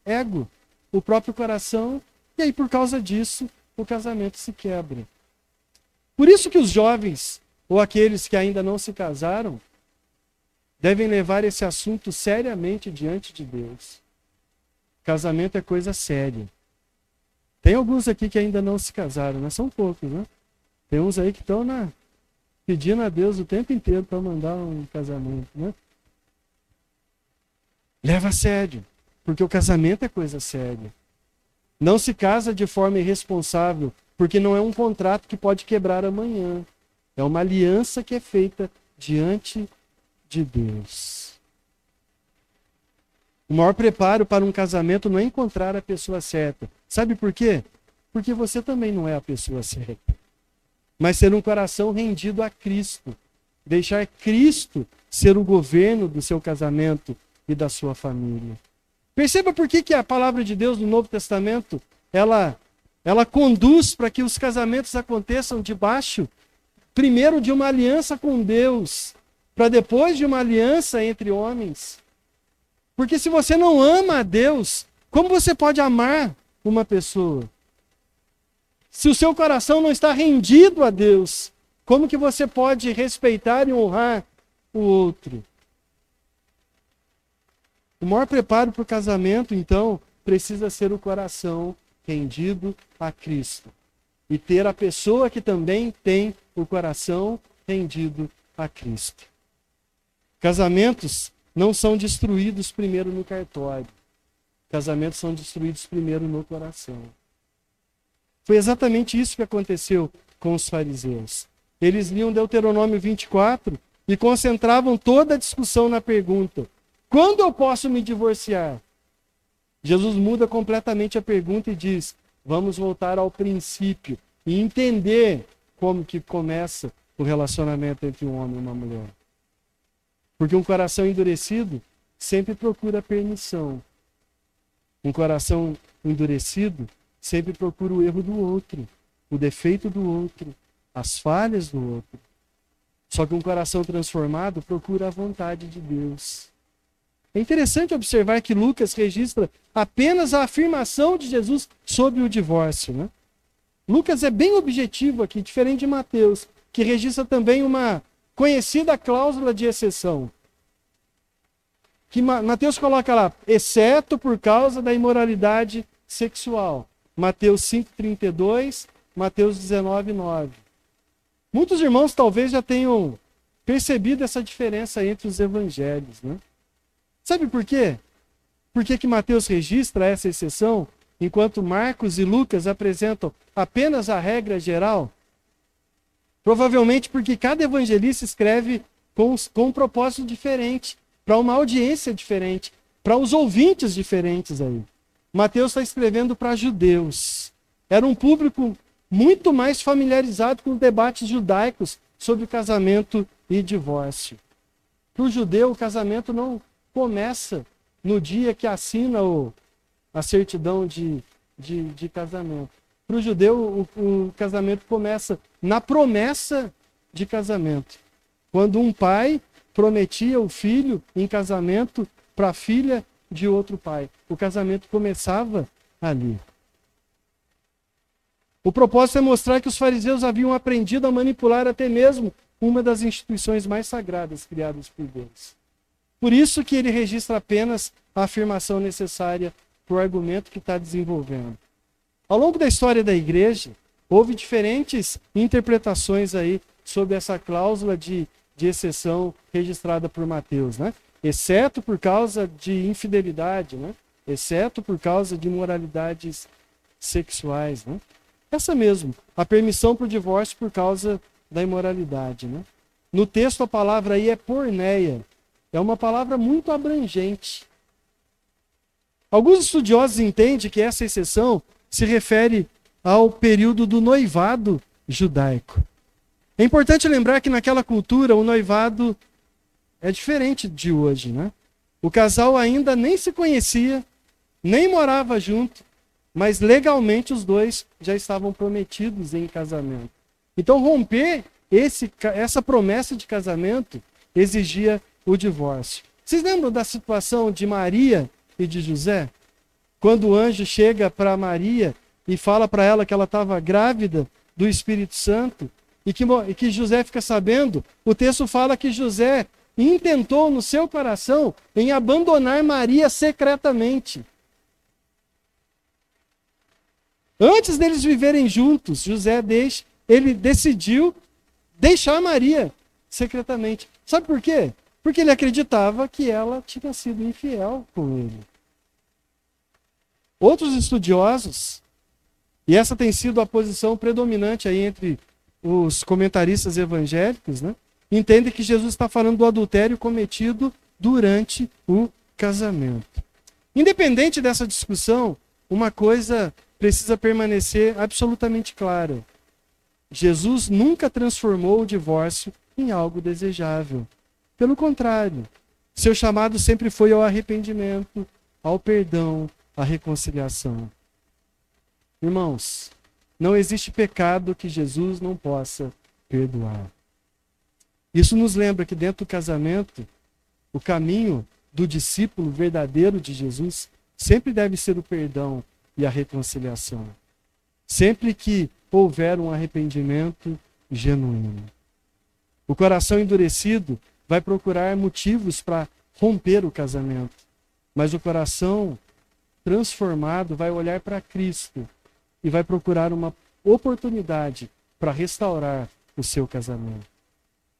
ego, o próprio coração, e aí por causa disso o casamento se quebra. Por isso que os jovens, ou aqueles que ainda não se casaram, devem levar esse assunto seriamente diante de Deus. Casamento é coisa séria. Tem alguns aqui que ainda não se casaram, mas são poucos, né? Tem uns aí que estão pedindo a Deus o tempo inteiro para mandar um casamento, né? Leva a sério, porque o casamento é coisa séria. Não se casa de forma irresponsável, porque não é um contrato que pode quebrar amanhã. É uma aliança que é feita diante de Deus. O maior preparo para um casamento não é encontrar a pessoa certa. Sabe por quê? Porque você também não é a pessoa certa. Mas ser um coração rendido a Cristo. Deixar Cristo ser o governo do seu casamento e da sua família. Perceba por que a palavra de Deus no Novo Testamento, ela conduz para que os casamentos aconteçam debaixo, primeiro de uma aliança com Deus, para depois de uma aliança entre homens. Porque se você não ama a Deus, como você pode amar uma pessoa? Se o seu coração não está rendido a Deus, como que você pode respeitar e honrar o outro? O maior preparo para o casamento, então, precisa ser o coração rendido a Cristo. E ter a pessoa que também tem o coração rendido a Cristo. Casamentos não são destruídos primeiro no cartório. Casamentos são destruídos primeiro no coração. Foi exatamente isso que aconteceu com os fariseus. Eles liam Deuteronômio 24 e concentravam toda a discussão na pergunta: quando eu posso me divorciar? Jesus muda completamente a pergunta e diz: vamos voltar ao princípio e entender como que começa o relacionamento entre um homem e uma mulher. Porque um coração endurecido sempre procura permissão. Um coração endurecido sempre procura o erro do outro, o defeito do outro, as falhas do outro. Só que um coração transformado procura a vontade de Deus. É interessante observar que Lucas registra apenas a afirmação de Jesus sobre o divórcio, né? Lucas é bem objetivo aqui, diferente de Mateus, que registra também uma conhecida cláusula de exceção. Que Mateus coloca lá, exceto por causa da imoralidade sexual. Mateus 5,32, Mateus 19,9. Muitos irmãos talvez já tenham percebido essa diferença entre os evangelhos, né? Sabe por quê? Por que Mateus registra essa exceção, enquanto Marcos e Lucas apresentam apenas a regra geral? Provavelmente porque cada evangelista escreve com um propósito diferente, para uma audiência diferente, para os ouvintes diferentes aí. Mateus está escrevendo para judeus. Era um público muito mais familiarizado com debates judaicos sobre casamento e divórcio. Para o judeu, o casamento não começa no dia que assina a certidão de casamento. Para o judeu, o casamento começa na promessa de casamento. Quando um pai prometia o filho em casamento para a filha de outro pai. O casamento começava ali. O propósito é mostrar que os fariseus haviam aprendido a manipular até mesmo uma das instituições mais sagradas criadas por Deus. Por isso que ele registra apenas a afirmação necessária para o argumento que está desenvolvendo. Ao longo da história da igreja, houve diferentes interpretações aí sobre essa cláusula de exceção registrada por Mateus, né? Exceto por causa de infidelidade, né? Exceto por causa de imoralidades sexuais, né? Essa mesmo, a permissão para o divórcio por causa da imoralidade, né? No texto a palavra aí é porneia. É uma palavra muito abrangente. Alguns estudiosos entendem que essa exceção se refere ao período do noivado judaico. É importante lembrar que naquela cultura o noivado é diferente de hoje, né? O casal ainda nem se conhecia, nem morava junto, mas legalmente os dois já estavam prometidos em casamento. Então romper essa promessa de casamento exigia o divórcio. Vocês lembram da situação de Maria e de José? Quando o anjo chega para Maria e fala para ela que ela estava grávida do Espírito Santo e que José fica sabendo, o texto fala que José intentou no seu coração em abandonar Maria secretamente. Antes deles viverem juntos, José decidiu deixar Maria secretamente. Sabe por quê? Porque ele acreditava que ela tinha sido infiel com ele. Outros estudiosos, e essa tem sido a posição predominante aí entre os comentaristas evangélicos, né? entendem que Jesus está falando do adultério cometido durante o casamento. Independente dessa discussão, uma coisa precisa permanecer absolutamente clara. Jesus nunca transformou o divórcio em algo desejável. Pelo contrário, seu chamado sempre foi ao arrependimento, ao perdão, à reconciliação. Irmãos, não existe pecado que Jesus não possa perdoar. Isso nos lembra que dentro do casamento, o caminho do discípulo verdadeiro de Jesus sempre deve ser o perdão e a reconciliação. Sempre que houver um arrependimento genuíno. O coração endurecido vai procurar motivos para romper o casamento, mas o coração transformado vai olhar para Cristo e vai procurar uma oportunidade para restaurar o seu casamento.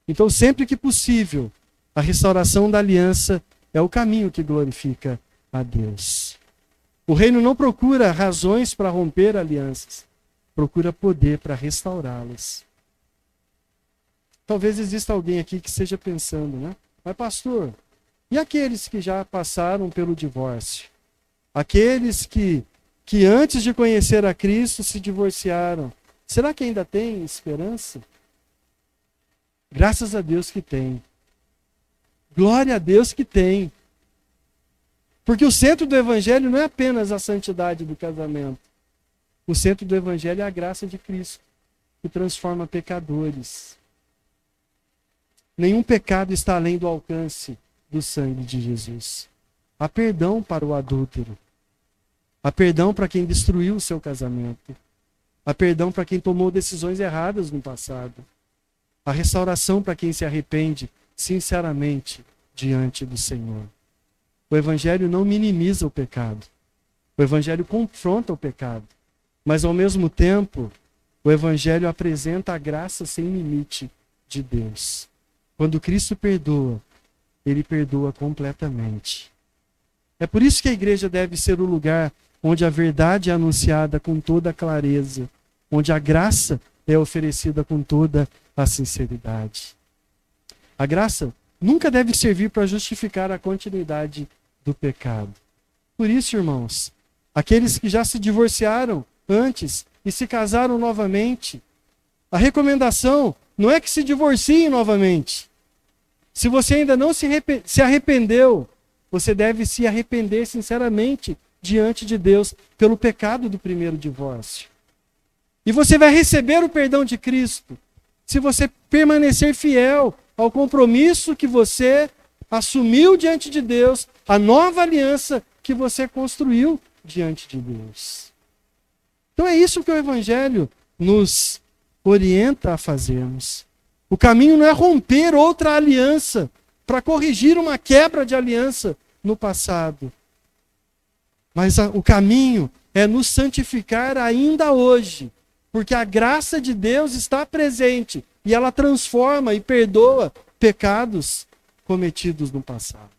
Então, sempre que possível, a restauração da aliança é o caminho que glorifica a Deus. O reino não procura razões para romper alianças, procura poder para restaurá-las. Talvez exista alguém aqui que esteja pensando, né? Mas pastor, e aqueles que já passaram pelo divórcio? Aqueles que antes de conhecer a Cristo se divorciaram, será que ainda tem esperança? Graças a Deus que tem. Glória a Deus que tem. Porque o centro do Evangelho não é apenas a santidade do casamento. O centro do Evangelho é a graça de Cristo, que transforma pecadores. Nenhum pecado está além do alcance do sangue de Jesus. Há perdão para o adúltero. Há perdão para quem destruiu o seu casamento. Há perdão para quem tomou decisões erradas no passado. Há restauração para quem se arrepende sinceramente diante do Senhor. O Evangelho não minimiza o pecado. O Evangelho confronta o pecado. Mas, ao mesmo tempo, o Evangelho apresenta a graça sem limite de Deus. Quando Cristo perdoa, Ele perdoa completamente. É por isso que a igreja deve ser o lugar onde a verdade é anunciada com toda a clareza, onde a graça é oferecida com toda a sinceridade. A graça nunca deve servir para justificar a continuidade do pecado. Por isso, irmãos, aqueles que já se divorciaram antes e se casaram novamente, a recomendação não é que se divorciem novamente. Se você ainda não se arrependeu, você deve se arrepender sinceramente diante de Deus pelo pecado do primeiro divórcio. E você vai receber o perdão de Cristo se você permanecer fiel ao compromisso que você assumiu diante de Deus, a nova aliança que você construiu diante de Deus. Então é isso que o Evangelho nos orienta a fazermos. O caminho não é romper outra aliança para corrigir uma quebra de aliança no passado. Mas o caminho é nos santificar ainda hoje, porque a graça de Deus está presente e ela transforma e perdoa pecados cometidos no passado.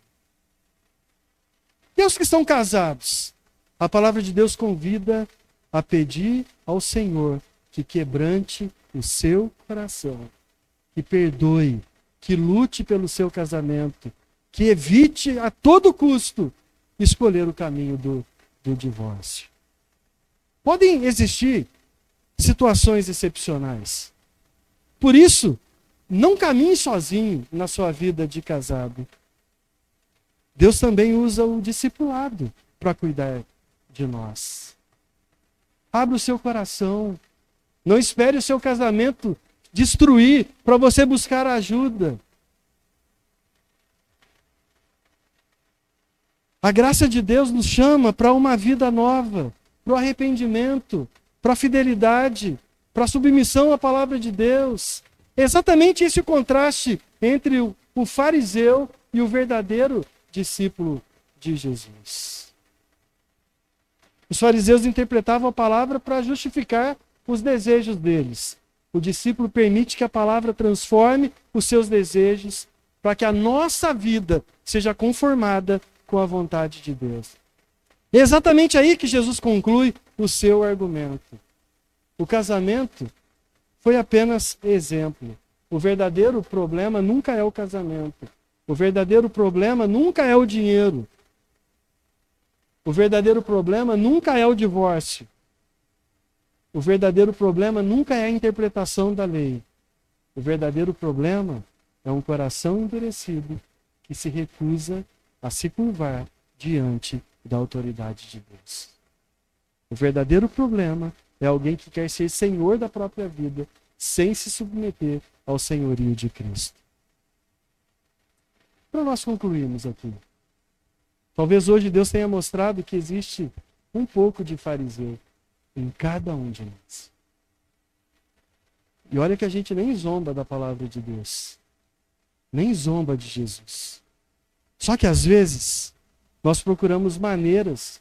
E os que estão casados? A palavra de Deus convida a pedir ao Senhor que quebrante o seu coração, que perdoe, que lute pelo seu casamento, que evite a todo custo escolher o caminho do divórcio. Podem existir situações excepcionais. Por isso, não caminhe sozinho na sua vida de casado. Deus também usa o discipulado para cuidar de nós. Abra o seu coração. Não espere o seu casamento destruir para você buscar ajuda. A graça de Deus nos chama para uma vida nova, para o arrependimento, para a fidelidade, para a submissão à palavra de Deus. É exatamente esse o contraste entre o fariseu e o verdadeiro discípulo de Jesus. Os fariseus interpretavam a palavra para justificar os desejos deles. O discípulo permite que a palavra transforme os seus desejos para que a nossa vida seja conformada com a vontade de Deus. É exatamente aí que Jesus conclui o seu argumento. O casamento foi apenas exemplo. o verdadeiro problema nunca é o casamento. O verdadeiro problema nunca é o dinheiro. O verdadeiro problema nunca é o divórcio. O verdadeiro problema nunca é a interpretação da lei. O verdadeiro problema é um coração endurecido que se recusa a se curvar diante da autoridade de Deus. O verdadeiro problema é alguém que quer ser senhor da própria vida sem se submeter ao senhorio de Cristo. Para nós concluirmos aqui, talvez hoje Deus tenha mostrado que existe um pouco de fariseu em cada um de nós. E olha que a gente nem zomba da palavra de Deus, nem zomba de Jesus. Só que às vezes nós procuramos maneiras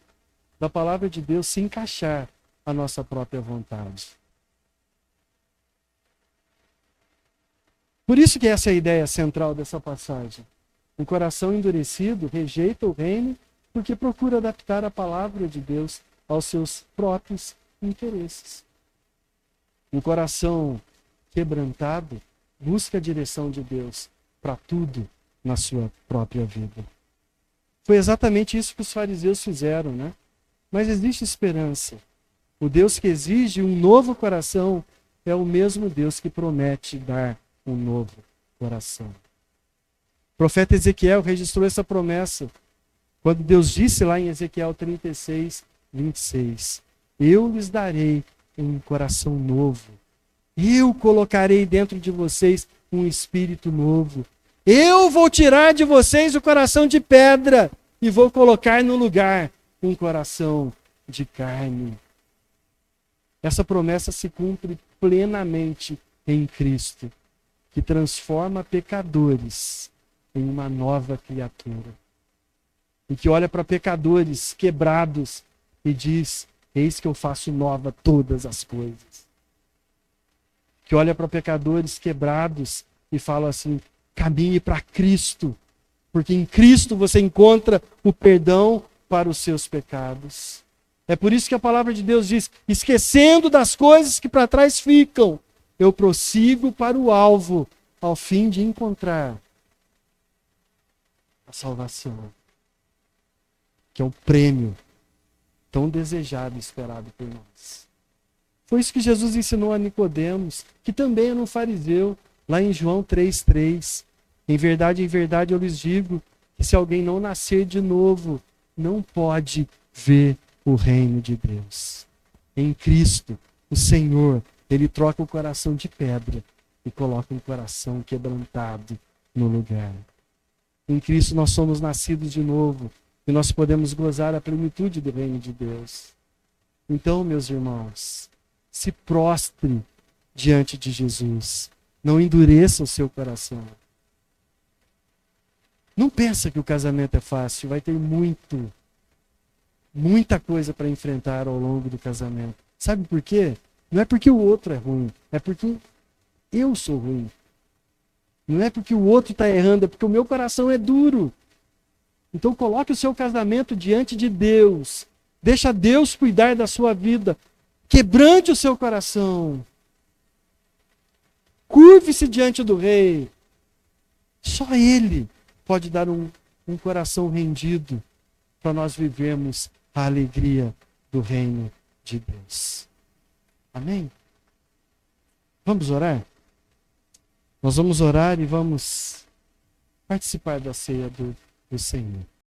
da palavra de Deus se encaixar à nossa própria vontade. Por isso que essa é a ideia central dessa passagem. Um coração endurecido rejeita o reino porque procura adaptar a palavra de Deus aos seus próprios interesses. Um coração quebrantado busca a direção de Deus para tudo na sua própria vida. Foi exatamente isso que os fariseus fizeram, né? Mas existe esperança. O Deus que exige um novo coração é o mesmo Deus que promete dar um novo coração. O profeta Ezequiel registrou essa promessa quando Deus disse lá em Ezequiel 36, 26: eu lhes darei um coração novo. Eu colocarei dentro de vocês um espírito novo. Eu vou tirar de vocês o coração de pedra e vou colocar no lugar um coração de carne. Essa promessa se cumpre plenamente em Cristo, que transforma pecadores em uma nova criatura. E que olha para pecadores quebrados e diz: eis que eu faço nova todas as coisas. Que olha para pecadores quebrados e fala assim: caminhe para Cristo, porque em Cristo você encontra o perdão para os seus pecados. É por isso que a palavra de Deus diz: esquecendo das coisas que para trás ficam, eu prossigo para o alvo, ao fim de encontrar a salvação, que é o prêmio tão desejado e esperado por nós. Foi isso que Jesus ensinou a Nicodemos, que também era um fariseu, lá em João 3,3. Em verdade, eu lhes digo que se alguém não nascer de novo, não pode ver o reino de Deus. Em Cristo, o Senhor, Ele troca o coração de pedra e coloca um coração quebrantado no lugar. Em Cristo nós somos nascidos de novo e nós podemos gozar a plenitude do reino de Deus. Então, meus irmãos, se prostre diante de Jesus. Não endureça o seu coração. Não pensa que o casamento é fácil. Vai ter muita coisa para enfrentar ao longo do casamento. Sabe por quê? Não é porque o outro é ruim. É porque eu sou ruim. Não é porque o outro está errando. É porque o meu coração é duro. Então coloque o seu casamento diante de Deus. Deixa Deus cuidar da sua vida. Quebrante o seu coração. Curve-se diante do Rei. Só Ele pode dar um coração rendido para nós vivermos a alegria do reino de Deus. Amém? Vamos orar? Nós vamos orar e vamos participar da ceia do Senhor.